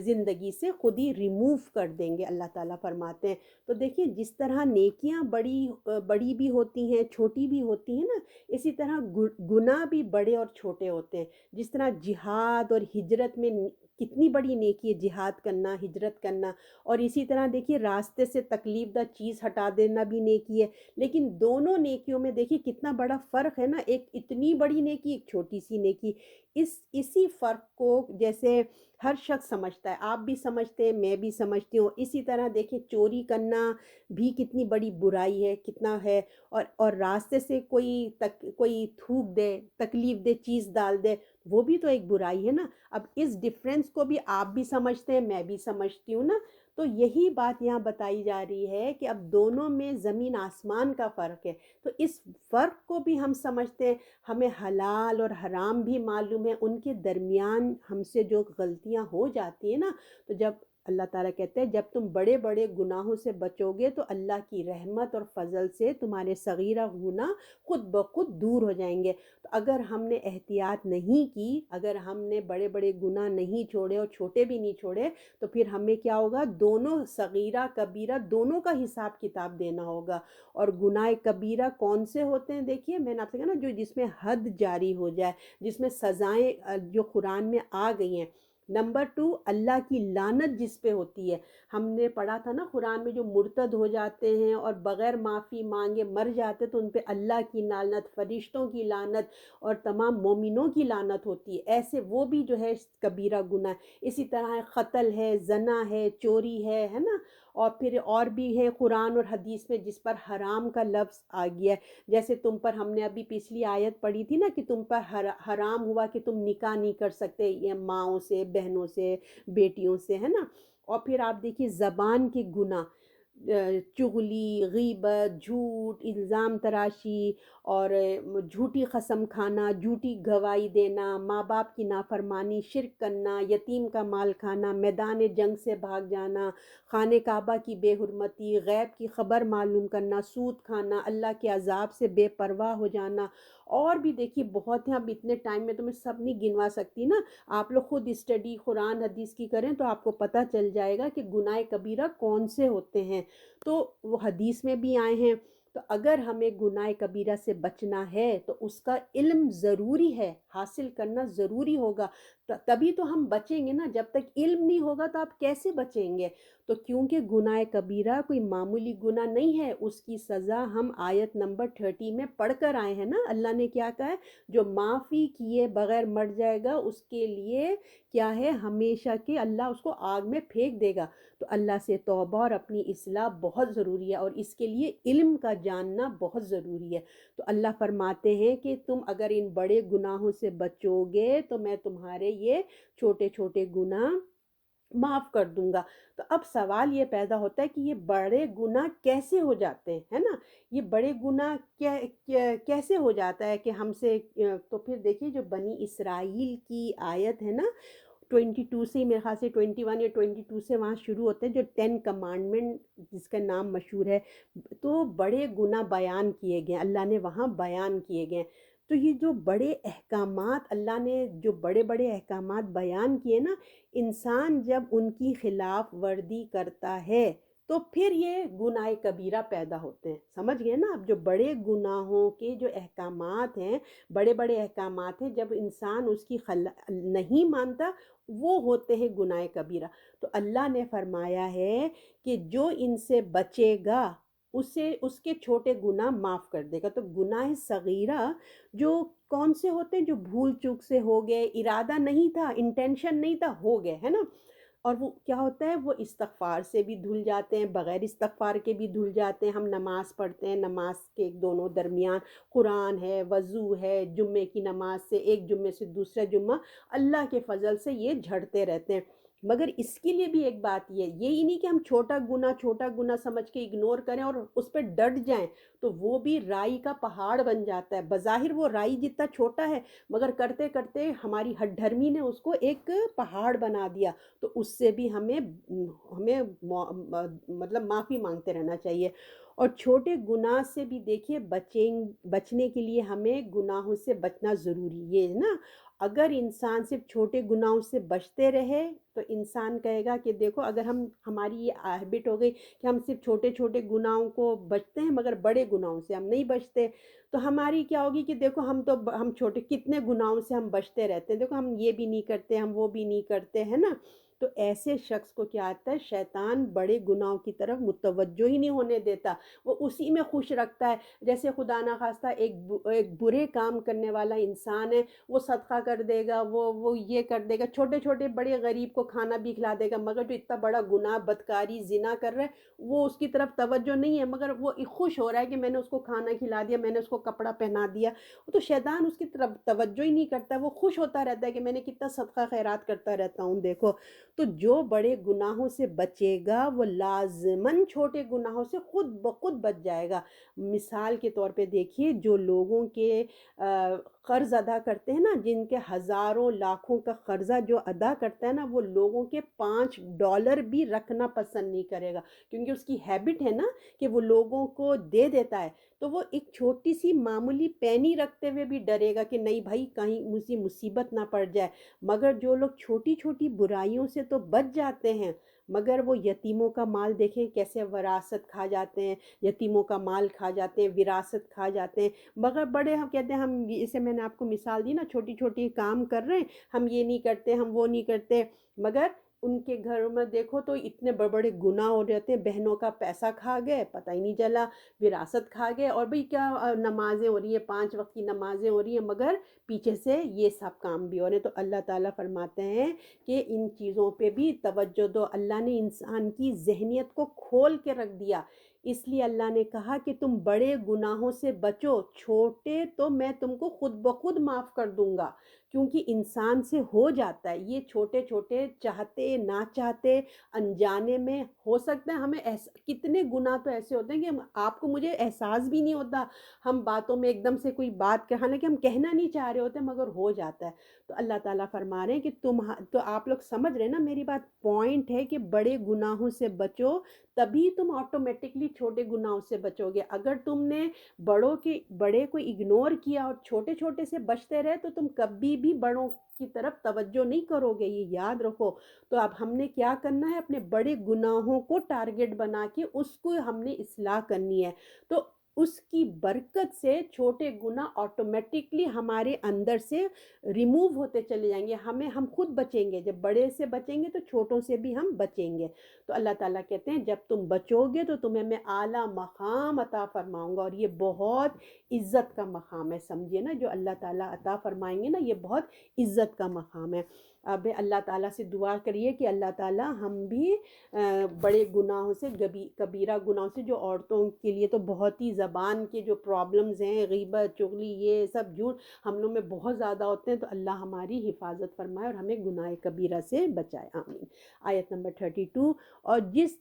زندگی سے خود ہی ریموو کر دیں گے، اللہ تعالیٰ فرماتے ہیں۔ تو دیکھیے جس طرح نیکیاں بڑی بھی ہوتی ہیں، چھوٹی بھی ہوتی ہیں نا، اسی طرح گناہ بھی بڑے اور چھوٹے ہوتے ہیں۔ جس طرح جہاد اور ہجرت میں کتنی بڑی نیکی ہے جہاد کرنا، ہجرت کرنا، اور اسی طرح دیکھیے راستے سے تکلیف دہ چیز ہٹا دینا بھی نیکی ہے، لیکن دونوں نیکیوں میں دیکھیے کتنا بڑا فرق ہے نا، ایک اتنی بڑی نیکی، ایک چھوٹی سی نیکی۔ اسی فرق کو جیسے ہر شخص سمجھتا ہے، آپ بھی سمجھتے ہیں، میں بھی سمجھتی ہوں، اسی طرح دیکھیں چوری کرنا بھی کتنی بڑی برائی ہے، کتنا ہے، اور راستے سے کوئی تھوک دے، تکلیف دہ چیز ڈال دے، وہ بھی تو ایک برائی ہے نا۔ اب اس ڈفرینس کو بھی آپ بھی سمجھتے ہیں، میں بھی سمجھتی ہوں نا۔ تو یہی بات یہاں بتائی جا رہی ہے کہ اب دونوں میں زمین آسمان کا فرق ہے، تو اس فرق کو بھی ہم سمجھتے ہیں، ہمیں حلال اور حرام بھی معلوم ہے، ان کے درمیان ہم سے جو غلطیاں ہو جاتی ہیں نا، تو جب اللہ تعالیٰ کہتے ہیں جب تم بڑے بڑے گناہوں سے بچو گے تو اللہ کی رحمت اور فضل سے تمہارے صغیرہ گناہ خود بخود دور ہو جائیں گے۔ تو اگر ہم نے احتیاط نہیں کی، اگر ہم نے بڑے بڑے گناہ نہیں چھوڑے اور چھوٹے بھی نہیں چھوڑے، تو پھر ہمیں کیا ہوگا، دونوں صغیرہ کبیرہ دونوں کا حساب کتاب دینا ہوگا۔ اور گناہ کبیرہ کون سے ہوتے ہیں؟ دیکھیے میں نے آپ سے کہا نا، جس میں حد جاری ہو جائے، جس میں سزائیں جو قرآن میں آ گئی ہیں۔ نمبر 2، اللہ کی لعنت جس پہ ہوتی ہے۔ ہم نے پڑھا تھا نا قرآن میں، جو مرتد ہو جاتے ہیں اور بغیر معافی مانگے مر جاتے تو ان پہ اللہ کی لعنت، فرشتوں کی لعنت اور تمام مومنوں کی لعنت ہوتی ہے، ایسے وہ بھی جو ہے کبیرہ گناہ ہے۔ اسی طرح قتل ہے، زنا ہے، چوری ہے نا، اور پھر اور بھی ہے قرآن اور حدیث میں جس پر حرام کا لفظ آ گیا ہے۔ جیسے تم پر، ہم نے ابھی پچھلی آیت پڑھی تھی نا کہ تم پر حرام ہوا کہ تم نکاح نہیں کر سکتے یہ ماؤں سے، بہنوں سے، بیٹیوں سے، ہے نا۔ اور پھر آپ دیکھیے زبان کے گناہ، چغلی، غیبت، جھوٹ، الزام تراشی، اور جھوٹی قسم کھانا، جھوٹی گواہی دینا، ماں باپ کی نافرمانی، شرک کرنا، یتیم کا مال کھانا، میدان جنگ سے بھاگ جانا، خانہ کعبہ کی بے حرمتی، غیب کی خبر معلوم کرنا، سود کھانا، اللہ کے عذاب سے بے پرواہ ہو جانا، اور بھی دیکھیے بہت ہیں۔ اب اتنے ٹائم میں تو میں سب نہیں گنوا سکتی نا، آپ لوگ خود اسٹڈی قرآن حدیث کی کریں تو آپ کو پتہ چل جائے گا کہ گناہ کبیرہ کون سے ہوتے ہیں، تو وہ حدیث میں بھی آئے ہیں۔ تو اگر ہمیں گناہ کبیرہ سے بچنا ہے تو اس کا علم ضروری ہے، حاصل کرنا ضروری ہوگا، تبھی تو ہم بچیں گے نا۔ جب تک علم نہیں ہوگا تو آپ کیسے بچیں گے؟ تو کیونکہ گناہ کبیرہ کوئی معمولی گناہ نہیں ہے، اس کی سزا ہم آیت نمبر 30 میں پڑھ کر آئے ہیں نا۔ اللہ نے کیا کہا ہے؟ جو معافی کیے بغیر مر جائے گا اس کے لیے کیا ہے، ہمیشہ کے اللہ اس کو آگ میں پھینک دے گا۔ تو اللہ سے توبہ اور اپنی اصلاح بہت ضروری ہے، اور اس کے لیے علم کا جاننا بہت ضروری ہے۔ تو اللہ فرماتے ہیں کہ تم اگر ان بڑے گناہوں سے بچو گے تو میں تمہارے یہ چھوٹے چھوٹے گناہ معاف کر دوں گا۔ تو اب سوال یہ پیدا ہوتا ہے کہ یہ بڑے گناہ کیسے ہو جاتے ہیں، ہے نا؟ یہ بڑے گناہ کیسے ہو جاتا ہے کہ ہم سے، تو پھر دیکھیے جو بنی اسرائیل کی آیت ہے نا، 22 سے میرے خیال سے 21 یا 22 سے وہاں شروع ہوتے ہیں، جو 10 کمانڈمنٹ جس کا نام مشہور ہے، تو بڑے گناہ بیان کیے گئے، اللہ نے وہاں بیان کیے گئے۔ تو یہ جو بڑے احکامات، اللہ نے جو بڑے بڑے احکامات بیان کیے نا، انسان جب ان کی خلاف ورزی کرتا ہے تو پھر یہ گناہ کبیرہ پیدا ہوتے ہیں، سمجھ گئے نا؟ اب جو بڑے گناہوں کے جو احکامات ہیں، بڑے بڑے احکامات ہیں، جب انسان اس کی نہیں مانتا، وہ ہوتے ہیں گناہ کبیرہ۔ تو اللہ نے فرمایا ہے کہ جو ان سے بچے گا اسے اس کے چھوٹے گناہ معاف کر دے گا۔ تو گناہ صغیرہ جو کون سے ہوتے ہیں؟ جو بھول چوک سے ہو گئے، ارادہ نہیں تھا، انٹینشن نہیں تھا، ہو گئے، ہے نا؟ اور وہ کیا ہوتا ہے؟ وہ استغفار سے بھی دھل جاتے ہیں، بغیر استغفار کے بھی دھل جاتے ہیں۔ ہم نماز پڑھتے ہیں، نماز کے دونوں درمیان قرآن ہے، وضو ہے، جمعے کی نماز سے ایک جمعے سے دوسرا جمعہ اللہ کے فضل سے یہ جھڑتے رہتے ہیں۔ مگر اس کے لیے بھی ایک بات یہی نہیں کہ ہم چھوٹا گناہ سمجھ کے اگنور کریں اور اس پہ ڈٹ جائیں، تو وہ بھی رائی کا پہاڑ بن جاتا ہے۔ بظاہر وہ رائی جتنا چھوٹا ہے، مگر کرتے کرتے ہماری ہٹ دھرمی نے اس کو ایک پہاڑ بنا دیا۔ تو اس سے بھی ہمیں مطلب معافی مانگتے رہنا چاہیے۔ اور چھوٹے گناہ سے بھی دیکھیے بچنے کے لیے ہمیں گناہوں سے بچنا ضروری یہ ہے نا۔ اگر انسان صرف چھوٹے گناہوں سے بچتے رہے تو انسان کہے گا کہ دیکھو، اگر ہماری یہ ہیبٹ ہو گئی کہ ہم صرف چھوٹے چھوٹے گناہوں کو بچتے ہیں مگر بڑے گناہوں سے ہم نہیں بچتے، تو ہماری کیا ہوگی کہ دیکھو ہم چھوٹے کتنے گناہوں سے ہم بچتے رہتے ہیں، دیکھو ہم یہ بھی نہیں کرتے، ہم وہ بھی نہیں کرتے، ہے نا؟ تو ایسے شخص کو کیا آتا ہے، شیطان بڑے گناہوں کی طرف متوجہ ہی نہیں ہونے دیتا، وہ اسی میں خوش رکھتا ہے۔ جیسے خدا نخواستہ ایک برے کام کرنے والا انسان ہے، وہ صدقہ کر دے گا، وہ یہ کر دے گا، چھوٹے چھوٹے بڑے غریب کو کھانا بھی کھلا دے گا، مگر جو اتنا بڑا گناہ بدکاری زنا کر رہا ہے وہ اس کی طرف توجہ نہیں ہے، مگر وہ خوش ہو رہا ہے کہ میں نے اس کو کھانا کھلا دیا، میں نے اس کو کپڑا پہنا دیا۔ تو شیطان اس کی طرف توجہ ہی نہیں کرتا، وہ خوش ہوتا رہتا ہے کہ میں نے کتنا صدقہ خیرات کرتا رہتا ہوں دیکھو۔ تو جو بڑے گناہوں سے بچے گا وہ لازماً چھوٹے گناہوں سے خود بخود بچ جائے گا۔ مثال کے طور پہ دیکھیے، جو لوگوں کے قرض ادا کرتے ہیں نا، جن کے ہزاروں لاکھوں کا قرضہ جو ادا کرتا ہے نا، وہ لوگوں کے $5 بھی رکھنا پسند نہیں کرے گا، کیونکہ اس کی ہیبٹ ہے نا کہ وہ لوگوں کو دے دیتا ہے۔ تو وہ ایک چھوٹی سی معمولی پینی رکھتے ہوئے بھی ڈرے گا کہ نہیں بھائی کہیں مجھے مصیبت نہ پڑ جائے۔ مگر جو لوگ چھوٹی چھوٹی برائیوں سے تو بچ جاتے ہیں، مگر وہ یتیموں کا مال دیکھیں کیسے وراثت کھا جاتے ہیں، یتیموں کا مال کھا جاتے ہیں، وراثت کھا جاتے ہیں۔ مگر بڑے ہم کہتے ہیں، ہم اسے میں نے آپ کو مثال دی نا، چھوٹی چھوٹی کام کر رہے ہیں، ہم یہ نہیں کرتے، ہم وہ نہیں کرتے، مگر ان کے گھروں میں دیکھو تو اتنے بڑے بڑے گناہ ہو جاتے ہیں، بہنوں کا پیسہ کھا گئے پتہ ہی نہیں چلا، وراثت کھا گئے، اور بھئی کیا نمازیں ہو رہی ہیں، 5 وقت کی نمازیں ہو رہی ہیں، مگر پیچھے سے یہ سب کام بھی ہو رہے ہیں۔ تو اللہ تعالیٰ فرماتے ہیں کہ ان چیزوں پہ بھی توجہ دو۔ اللہ نے انسان کی ذہنیت کو کھول کے رکھ دیا، اس لیے اللہ نے کہا کہ تم بڑے گناہوں سے بچو، چھوٹے تو میں تم کو خود بخود معاف کر دوں گا، کیونکہ انسان سے ہو جاتا ہے یہ چھوٹے چھوٹے، چاہتے نہ چاہتے، انجانے میں ہو سکتا ہے ہمیں کتنے گناہ تو ایسے ہوتے ہیں کہ آپ کو مجھے احساس بھی نہیں ہوتا، ہم باتوں میں ایک دم سے کوئی بات حالانکہ ہم کہنا نہیں چاہ رہے ہوتے مگر ہو جاتا ہے۔ تو اللہ تعالیٰ فرما رہے ہیں کہ تو آپ لوگ سمجھ رہے ہیں نا میری بات، پوائنٹ ہے کہ بڑے گناہوں سے بچو، تبھی تم آٹومیٹکلی چھوٹے گناہوں سے بچو گے۔ اگر تم نے بڑے کو اگنور کیا اور چھوٹے چھوٹے سے بچتے رہے تو تم کبھی بھی بڑوں کی طرف توجہ نہیں کرو گے، یہ یاد رکھو۔ تو اب ہم نے کیا کرنا ہے، اپنے بڑے گناہوں کو ٹارگٹ بنا کے اس کو ہم نے اصلاح کرنی ہے، تو اس کی برکت سے چھوٹے گناہ آٹومیٹکلی ہمارے اندر سے ریموو ہوتے چلے جائیں گے، ہم خود بچیں گے، جب بڑے سے بچیں گے تو چھوٹوں سے بھی ہم بچیں گے۔ تو اللہ تعالیٰ کہتے ہیں جب تم بچو گے تو تمہیں میں اعلیٰ مقام عطا فرماؤں گا، اور یہ بہت عزت کا مقام ہے، سمجھیے نا، جو اللہ تعالیٰ عطا فرمائیں گے نا یہ بہت عزت کا مقام ہے۔ اب اللہ تعالیٰ سے دعا کریے کہ اللہ تعالیٰ ہم بھی بڑے گناہوں سے، کبیرہ گناہوں سے، جو عورتوں کے لیے تو بہت ہی زبان کے جو پرابلمز ہیں، غیبت، چغلی، یہ سب جھوٹ ہم لوگ میں بہت زیادہ ہوتے ہیں، تو اللہ ہماری حفاظت فرمائے اور ہمیں گناہ کبیرہ سے بچائے، آمین۔ آیت نمبر 32، اور جس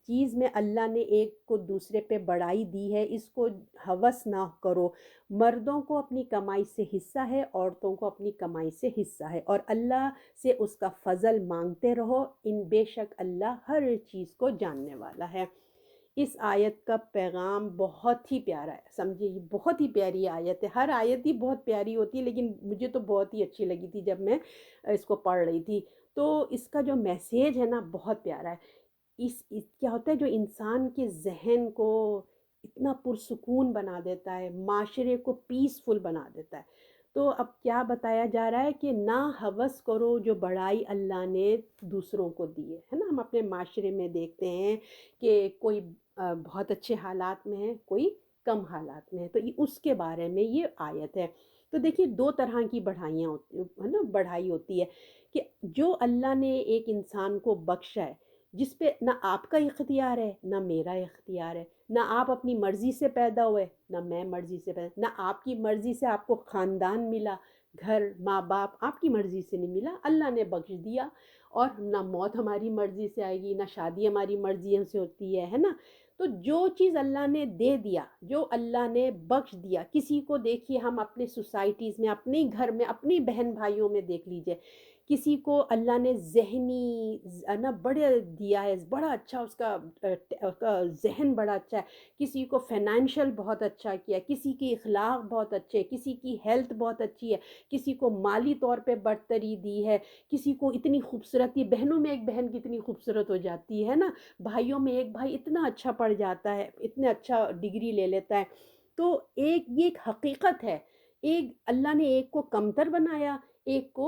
چیز میں اللہ نے ایک کو دوسرے پہ بڑائی دی ہے اس کو ہوس نہ کرو، مردوں کو اپنی کمائی سے حصہ ہے، عورتوں کو اپنی کمائی سے حصہ ہے، اور اللہ سے اس کا فضل مانگتے رہو، بے شک اللہ ہر چیز کو جاننے والا ہے۔ اس آیت کا پیغام بہت ہی پیارا ہے، سمجھے، یہ بہت ہی پیاری آیت ہے، ہر آیت ہی بہت پیاری ہوتی ہے لیکن مجھے تو بہت ہی اچھی لگی تھی جب میں اس کو پڑھ رہی تھی۔ تو اس کا جو میسیج ہے نا بہت پیارا ہے۔ کیا ہوتا ہے، جو انسان کے ذہن کو اتنا پرسکون بنا دیتا ہے، معاشرے کو پیسفل بنا دیتا ہے۔ تو اب کیا بتایا جا رہا ہے کہ نہ ہوس کرو جو بڑائی اللہ نے دوسروں کو دی ہے نا، ہم اپنے معاشرے میں دیکھتے ہیں کہ کوئی بہت اچھے حالات میں ہے، کوئی کم حالات میں ہے، تو اس کے بارے میں یہ آیت ہے۔ تو دیکھیے دو طرح کی بڑھائیاں ہوتی ہے نا، بڑھائی ہوتی ہے کہ جو اللہ نے ایک انسان کو بخشا ہے، جس پہ نہ آپ کا اختیار ہے نہ میرا اختیار ہے، نہ آپ اپنی مرضی سے پیدا ہوئے نہ میں مرضی سے پیدا، نہ آپ کی مرضی سے آپ کو خاندان ملا، گھر، ماں باپ آپ کی مرضی سے نہیں ملا، اللہ نے بخش دیا، اور نہ موت ہماری مرضی سے آئے گی، نہ شادی ہماری مرضی سے ہوتی ہے نا۔ تو جو چیز اللہ نے دے دیا، جو اللہ نے بخش دیا کسی کو، دیکھیے ہم اپنے سوسائٹیز میں، اپنے گھر میں، اپنی بہن بھائیوں میں دیکھ لیجئے، کسی کو اللہ نے ذہنی نا بڑے دیا ہے، بڑا اچھا اس کا ذہن بڑا اچھا ہے، کسی کو فائنینشیل بہت اچھا کیا، کسی کی اخلاق بہت اچھے، کسی کی ہیلتھ بہت اچھی ہے، کسی کو مالی طور پہ برتری دی ہے، کسی کو اتنی خوبصورتی، بہنوں میں ایک بہن کتنی خوبصورت ہو جاتی ہے نا، بھائیوں میں ایک بھائی اتنا اچھا پڑھ جاتا ہے، اتنا اچھا ڈگری لے لیتا ہے۔ تو یہ ایک حقیقت ہے، اللہ نے ایک کو کمتر بنایا، ایک کو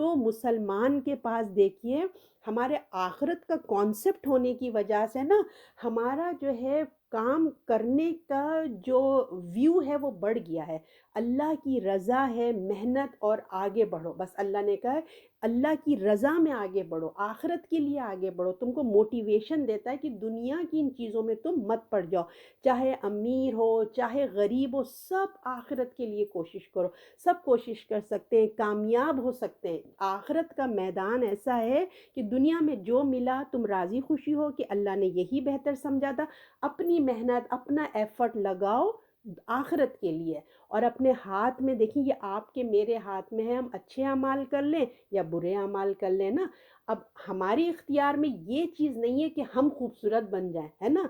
تو مسلمان کے پاس دیکھیے ہمارے آخرت کا کانسیپٹ ہونے کی وجہ سے نا ہمارا جو ہے کام کرنے کا جو ویو ہے وہ بڑھ گیا ہے۔ اللہ کی رضا ہے، محنت اور آگے بڑھو، بس اللہ نے کہا ہے اللہ کی رضا میں آگے بڑھو، آخرت کے لیے آگے بڑھو، تم کو موٹیویشن دیتا ہے کہ دنیا کی ان چیزوں میں تم مت پڑ جاؤ، چاہے امیر ہو چاہے غریب ہو، سب آخرت کے لیے کوشش کرو، سب کوشش کر سکتے ہیں، کامیاب ہو سکتے ہیں۔ آخرت کا میدان ایسا ہے کہ دنیا میں جو ملا تم راضی خوشی ہو کہ اللہ نے یہی بہتر سمجھا تھا، اپنی محنت اپنا ایفرٹ لگاؤ آخرت کے لیے، اور اپنے ہاتھ میں دیکھیں یہ آپ کے میرے ہاتھ میں ہے، ہم اچھے اعمال کر لیں یا برے اعمال کر لیں نا۔ اب ہماری اختیار میں یہ چیز نہیں ہے کہ ہم خوبصورت بن جائیں، ہے نا،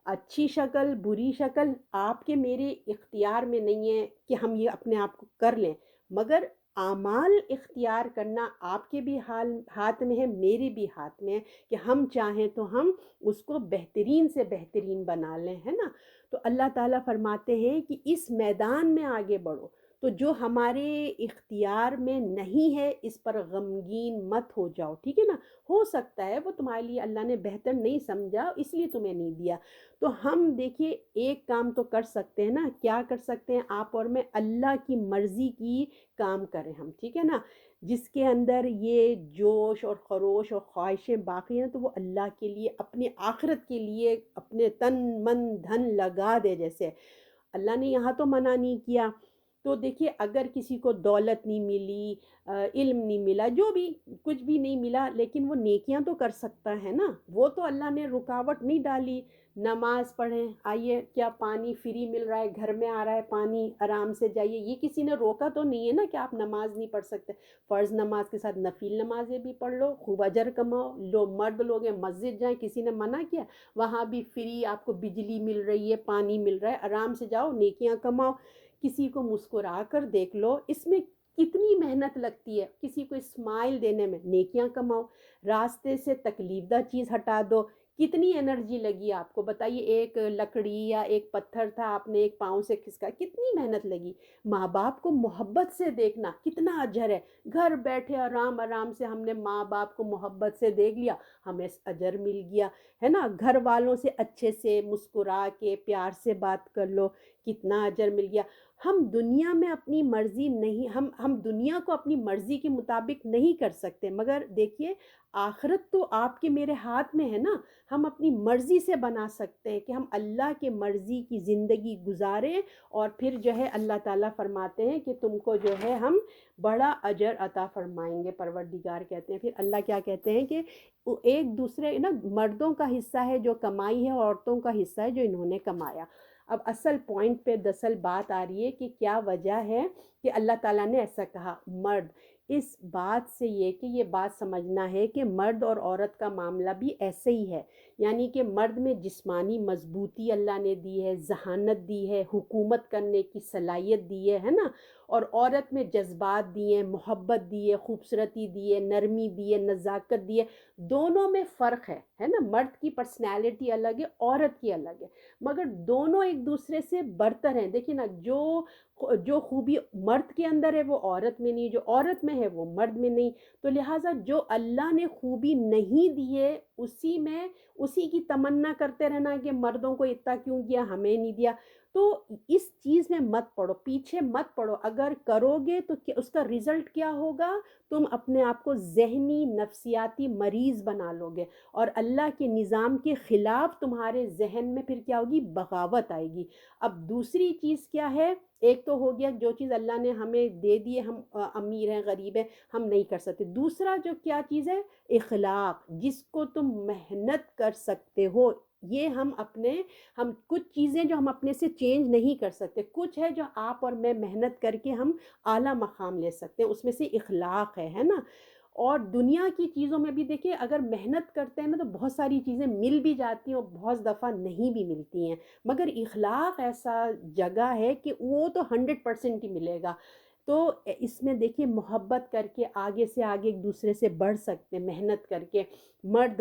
اچھی شکل بری شکل آپ کے میرے اختیار میں نہیں ہے کہ ہم یہ اپنے آپ کو کر لیں، مگر اعمال اختیار کرنا آپ کے بھی ہاتھ میں ہے، میرے بھی ہاتھ میں ہے کہ ہم چاہیں تو ہم اس کو بہترین سے بہترین بنا لیں، ہے نا۔ تو اللہ تعالیٰ فرماتے ہیں کہ اس میدان میں آگے بڑھو، تو جو ہمارے اختیار میں نہیں ہے اس پر غمگین مت ہو جاؤ، ٹھیک ہے نا، ہو سکتا ہے وہ تمہارے لیے اللہ نے بہتر نہیں سمجھا اس لیے تمہیں نہیں دیا۔ تو ہم دیکھیے ایک کام تو کر سکتے ہیں نا، کیا کر سکتے ہیں آپ اور میں، اللہ کی مرضی کی کام کریں ہم، ٹھیک ہے نا، جس کے اندر یہ جوش اور خروش اور خواہشیں باقی ہیں تو وہ اللہ کے لیے اپنی آخرت کے لیے اپنے تن من دھن لگا دے، جیسے اللہ نے یہاں تو منع نہیں کیا۔ تو دیکھیے اگر کسی کو دولت نہیں ملی، علم نہیں ملا، جو بھی کچھ بھی نہیں ملا، لیکن وہ نیکیاں تو کر سکتا ہے نا، وہ تو اللہ نے رکاوٹ نہیں ڈالی۔ نماز پڑھیں، آئیے کیا پانی فری مل رہا ہے، گھر میں آ رہا ہے پانی، آرام سے جائیے، یہ کسی نے روکا تو نہیں ہے نا کہ آپ نماز نہیں پڑھ سکتے، فرض نماز کے ساتھ نفل نمازیں بھی پڑھ لو، خوب اجر کماؤ، مرد لوگ ہیں مسجد جائیں، کسی نے منع کیا، وہاں بھی فری آپ کو بجلی مل رہی ہے، پانی مل رہا ہے، آرام سے جاؤ نیکیاں کماؤ۔ کسی کو مسکرا کر دیکھ لو، اس میں کتنی محنت لگتی ہے، کسی کو اسمائل دینے میں، نیکیاں کماؤ، راستے سے تکلیف دہ چیز ہٹا دو، کتنی انرجی لگی آپ کو بتائیے، ایک لکڑی یا ایک پتھر تھا آپ نے ایک پاؤں سے کھسکا، کتنی محنت لگی۔ ماں باپ کو محبت سے دیکھنا کتنا اجر ہے، گھر بیٹھے آرام آرام سے ہم نے ماں باپ کو محبت سے دیکھ لیا، ہمیں اجر مل گیا، ہے نا، گھر والوں سے اچھے سے مسکرا کے پیار سے بات کر لو، کتنا اجر مل گیا۔ ہم دنیا میں اپنی مرضی نہیں، ہم دنیا کو اپنی مرضی کے مطابق نہیں کر سکتے، مگر دیکھیے آخرت تو آپ کے میرے ہاتھ میں ہے نا، ہم اپنی مرضی سے بنا سکتے ہیں کہ ہم اللہ کے مرضی کی زندگی گزاریں، اور پھر جو ہے اللہ تعالیٰ فرماتے ہیں کہ تم کو جو ہے ہم بڑا اجر عطا فرمائیں گے، پروردگار کہتے ہیں، پھر اللہ کیا کہتے ہیں کہ ایک دوسرے نا، مردوں کا حصہ ہے جو کمائی ہے، عورتوں کا حصہ ہے جو انہوں نے کمایا۔ اب اصل پوائنٹ پہ دراصل بات آ رہی ہے کہ کیا وجہ ہے کہ اللہ تعالیٰ نے ایسا کہا، مرد، اس بات سے یہ کہ یہ بات سمجھنا ہے کہ مرد اور عورت کا معاملہ بھی ایسے ہی ہے، یعنی کہ مرد میں جسمانی مضبوطی اللہ نے دی ہے، ذہانت دی ہے، حکومت کرنے کی صلاحیت دی ہے نا، اور عورت میں جذبات دیے، محبت دی ہے، خوبصورتی دی ہے، نرمی دی ہے، نزاکت دی ہے، دونوں میں فرق ہے نا، مرد کی پرسنالٹی الگ ہے، عورت کی الگ ہے، مگر دونوں ایک دوسرے سے برتر ہیں۔ دیکھیں نا، جو خوبی مرد کے اندر ہے وہ عورت میں نہیں، جو عورت میں ہے وہ مرد میں نہیں، تو لہٰذا جو اللہ نے خوبی نہیں دی ہے اسی کی تمنا کرتے رہنا کہ مردوں کو اتنا کیوں کیا ہمیں نہیں دیا، تو اس چیز میں مت پڑو، پیچھے مت پڑو، اگر کرو گے تو اس کا رزلٹ کیا ہوگا، تم اپنے آپ کو ذہنی نفسیاتی مریض بنا لو گے، اور اللہ کے نظام کے خلاف تمہارے ذہن میں پھر کیا ہوگی، بغاوت آئے گی۔ اب دوسری چیز کیا ہے، ایک تو ہو گیا جو چیز اللہ نے ہمیں دے دی ہے، ہم امیر ہیں غریب ہیں ہم نہیں کر سکتے، دوسرا جو کیا چیز ہے، اخلاق، جس کو تم محنت کر سکتے ہو، یہ ہم کچھ چیزیں جو ہم اپنے سے چینج نہیں کر سکتے، کچھ ہے جو آپ اور میں محنت کر کے ہم اعلیٰ مقام لے سکتے ہیں، اس میں سے اخلاق ہے نا۔ اور دنیا کی چیزوں میں بھی دیکھیں اگر محنت کرتے ہیں نا تو بہت ساری چیزیں مل بھی جاتی ہیں اور بہت دفعہ نہیں بھی ملتی ہیں، مگر اخلاق ایسا جگہ ہے کہ وہ تو 100% ہی ملے گا۔ تو اس میں دیکھیے محبت کر کے آگے سے آگے ایک دوسرے سے بڑھ سکتے ہیں، محنت کر کے، مرد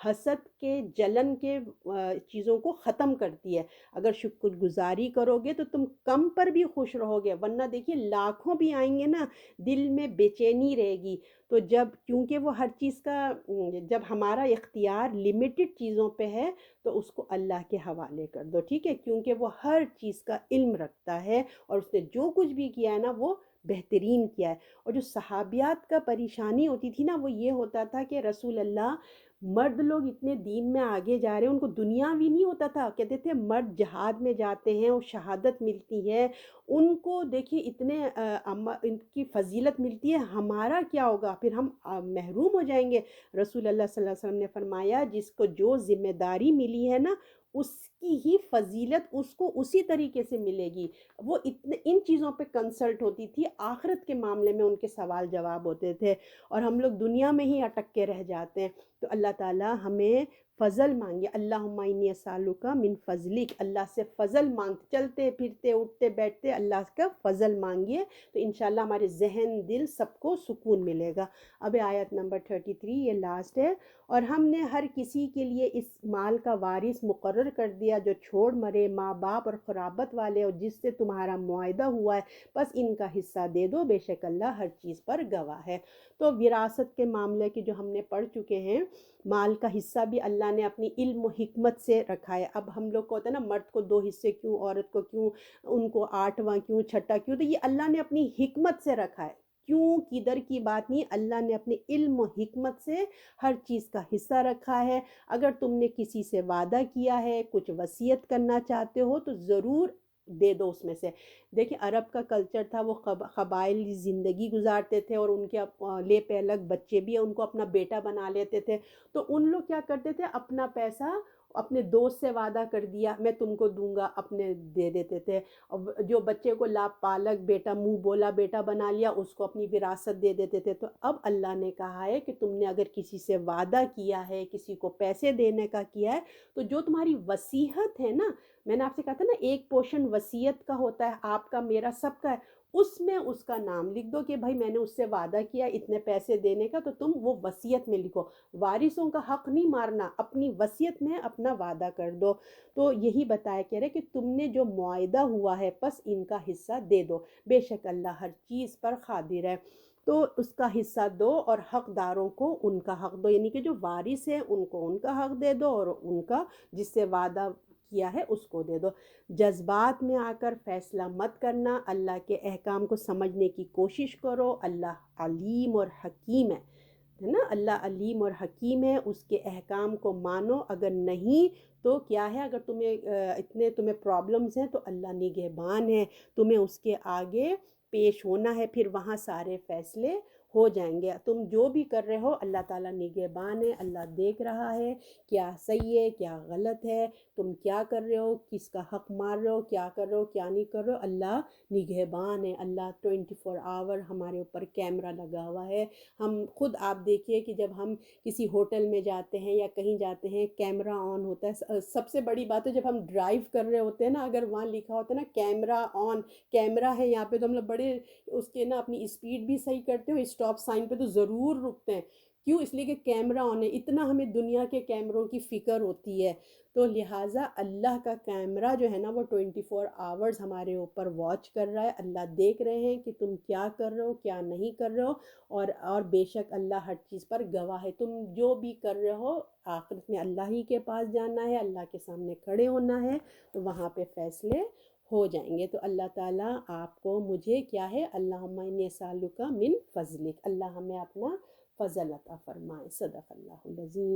حسد کے، جلن کے چیزوں کو ختم کرتی ہے۔ اگر شکر گزاری کرو گے تو تم کم پر بھی خوش رہو گے، ورنہ دیکھیے لاکھوں بھی آئیں گے نا، دل میں بے چینی رہے گی۔ تو جب کیونکہ وہ ہر چیز کا جب ہمارا اختیار لمیٹڈ چیزوں پہ ہے تو اس کو اللہ کے حوالے کر دو، ٹھیک ہے، کیونکہ وہ ہر چیز کا علم رکھتا ہے، اور اس نے جو کچھ بھی کیا ہے نا وہ بہترین کیا ہے۔ اور جو صحابیات کا پریشانی ہوتی تھی نا، وہ یہ ہوتا تھا کہ رسول اللہ، مرد لوگ اتنے دین میں آگے جا رہے ہیں، ان کو دنیاوی نہیں ہوتا تھا، کہتے تھے مرد جہاد میں جاتے ہیں اور شہادت ملتی ہے، ان کو دیکھیے اتنے ان کی فضیلت ملتی ہے، ہمارا کیا ہوگا؟ پھر ہم محروم ہو جائیں گے۔ رسول اللہ صلی اللہ علیہ وسلم نے فرمایا جس کو جو ذمہ داری ملی ہے نا، اس کی ہی فضیلت اس کو اسی طریقے سے ملے گی۔ وہ اتنے ان چیزوں پہ کنسلٹ ہوتی تھی، آخرت کے معاملے میں ان کے سوال جواب ہوتے تھے، اور ہم لوگ دنیا میں ہی اٹک کے رہ جاتے ہیں۔ تو اللہ تعالیٰ ہمیں فضل مانگے، اللہم انی اسالک من فضلک، اللہ سے فضل مانگتے چلتے پھرتے اٹھتے بیٹھتے اللہ کا فضل مانگیے، تو انشاءاللہ ہمارے ذہن دل سب کو سکون ملے گا۔ اب آیت نمبر 33، یہ لاسٹ ہے۔ اور ہم نے ہر کسی کے لیے اس مال کا وارث مقرر کر دیا جو چھوڑ مرے، ماں باپ اور قرابت والے، اور جس سے تمہارا معاہدہ ہوا ہے، بس ان کا حصہ دے دو، بے شک اللہ ہر چیز پر گواہ ہے۔ تو وراثت کے معاملے کی جو ہم نے پڑھ چکے ہیں، مال کا حصہ بھی اللہ نے اپنی علم و حکمت سے رکھا ہے۔ اب ہم لوگ کو ہوتا ہے نا، مرد کو 2 حصے کیوں، عورت کو کیوں، ان کو 8واں کیوں، چھٹا کیوں، تو یہ اللہ نے اپنی حکمت سے رکھا ہے، کیوں کدھر کی بات نہیں، اللہ نے اپنے علم و حکمت سے ہر چیز کا حصہ رکھا ہے۔ اگر تم نے کسی سے وعدہ کیا ہے، کچھ وصیت کرنا چاہتے ہو تو ضرور دے دو اس میں سے۔ دیکھیں عرب کا کلچر تھا، وہ قبائلی زندگی گزارتے تھے، اور ان کے لے پہ الگ بچے بھی ہیں، ان کو اپنا بیٹا بنا لیتے تھے۔ تو ان لوگ کیا کرتے تھے، اپنا پیسہ اپنے دوست سے وعدہ کر دیا میں تم کو دوں گا، اپنے دے دیتے تھے۔ اور جو بچے کو لا پالک بیٹا، منہ بولا بیٹا بنا لیا، اس کو اپنی وراثت دے دیتے تھے۔ تو اب اللہ نے کہا ہے کہ تم نے اگر کسی سے وعدہ کیا ہے، کسی کو پیسے دینے کا کیا ہے، تو جو تمہاری وصیت ہے نا، میں نے آپ سے کہا تھا نا ایک پورشن وصیت کا ہوتا ہے، آپ کا میرا سب کا ہے، اس میں اس کا نام لکھ دو کہ بھائی میں نے اس سے وعدہ کیا اتنے پیسے دینے کا، تو تم وہ وصیت میں لکھو۔ وارثوں کا حق نہیں مارنا، اپنی وصیت میں اپنا وعدہ کر دو۔ تو یہی بتایا کہہ رہے کہ تم نے جو معاہدہ ہوا ہے بس ان کا حصہ دے دو، بے شک اللہ ہر چیز پر قادر ہے۔ تو اس کا حصہ دو، اور حقداروں کو ان کا حق دو، یعنی کہ جو وارث ہے ان کو ان کا حق دے دو، اور ان کا جس سے وعدہ کیا ہے اس کو دے دو۔ جذبات میں آ کر فیصلہ مت کرنا، اللہ کے احکام کو سمجھنے کی کوشش کرو، اللہ علیم اور حکیم ہے نا، اللہ علیم اور حکیم ہے، اس کے احکام کو مانو، اگر نہیں تو کیا ہے، اگر تمہیں پرابلمز ہیں تو اللہ نگہبان ہے، تمہیں اس کے آگے پیش ہونا ہے، پھر وہاں سارے فیصلے ہو جائیں گے۔ تم جو بھی کر رہے ہو اللہ تعالیٰ نگہبان ہے، اللہ دیکھ رہا ہے کیا صحیح ہے کیا غلط ہے، تم کیا کر رہے ہو، کس کا حق مار رہے ہو، کیا کر رہے ہو کیا نہیں کر رہے ہو، اللہ نگہبان ہے۔ اللہ 24 آور ہمارے اوپر کیمرہ لگا ہوا ہے۔ ہم خود آپ دیکھیے کہ جب ہم کسی ہوٹل میں جاتے ہیں یا کہیں جاتے ہیں، کیمرہ آن ہوتا ہے۔ سب سے بڑی بات ہے جب ہم ڈرائیو کر رہے ہوتے ہیں نا، اگر وہاں لکھا ہوتا ہے نا کیمرہ آن، کیمرہ ہے یہاں پہ، تو ہم لوگ بڑے اس کے نا اپنی اسپیڈ بھی صحیح کرتے ہو، اسٹاپ سائن پہ تو ضرور رکتے ہیں، کیوں؟ اس لیے کہ کیمرہ آن ہے، اتنا ہمیں دنیا کے کیمروں کی فکر ہوتی ہے۔ تو لہٰذا اللہ کا کیمرہ جو ہے نا وہ 24 آورز ہمارے اوپر واچ کر رہا ہے، اللہ دیکھ رہے ہیں کہ تم کیا کر رہے ہو کیا نہیں کر رہے ہو، اور بے شک اللہ ہر چیز پر گواہ ہے۔ تم جو بھی کر رہے ہو آخرت میں اللہ ہی کے پاس جانا ہے، اللہ کے سامنے کھڑے ہونا ہے، تو وہاں پہ فیصلے ہو جائیں گے۔ تو اللہ تعالیٰ آپ کو مجھے کیا ہے، اللہم انی اسالک من فضلک، اللہ ہمیں اپنا فضل عطا فرمائے۔ صدق اللہ العظیم۔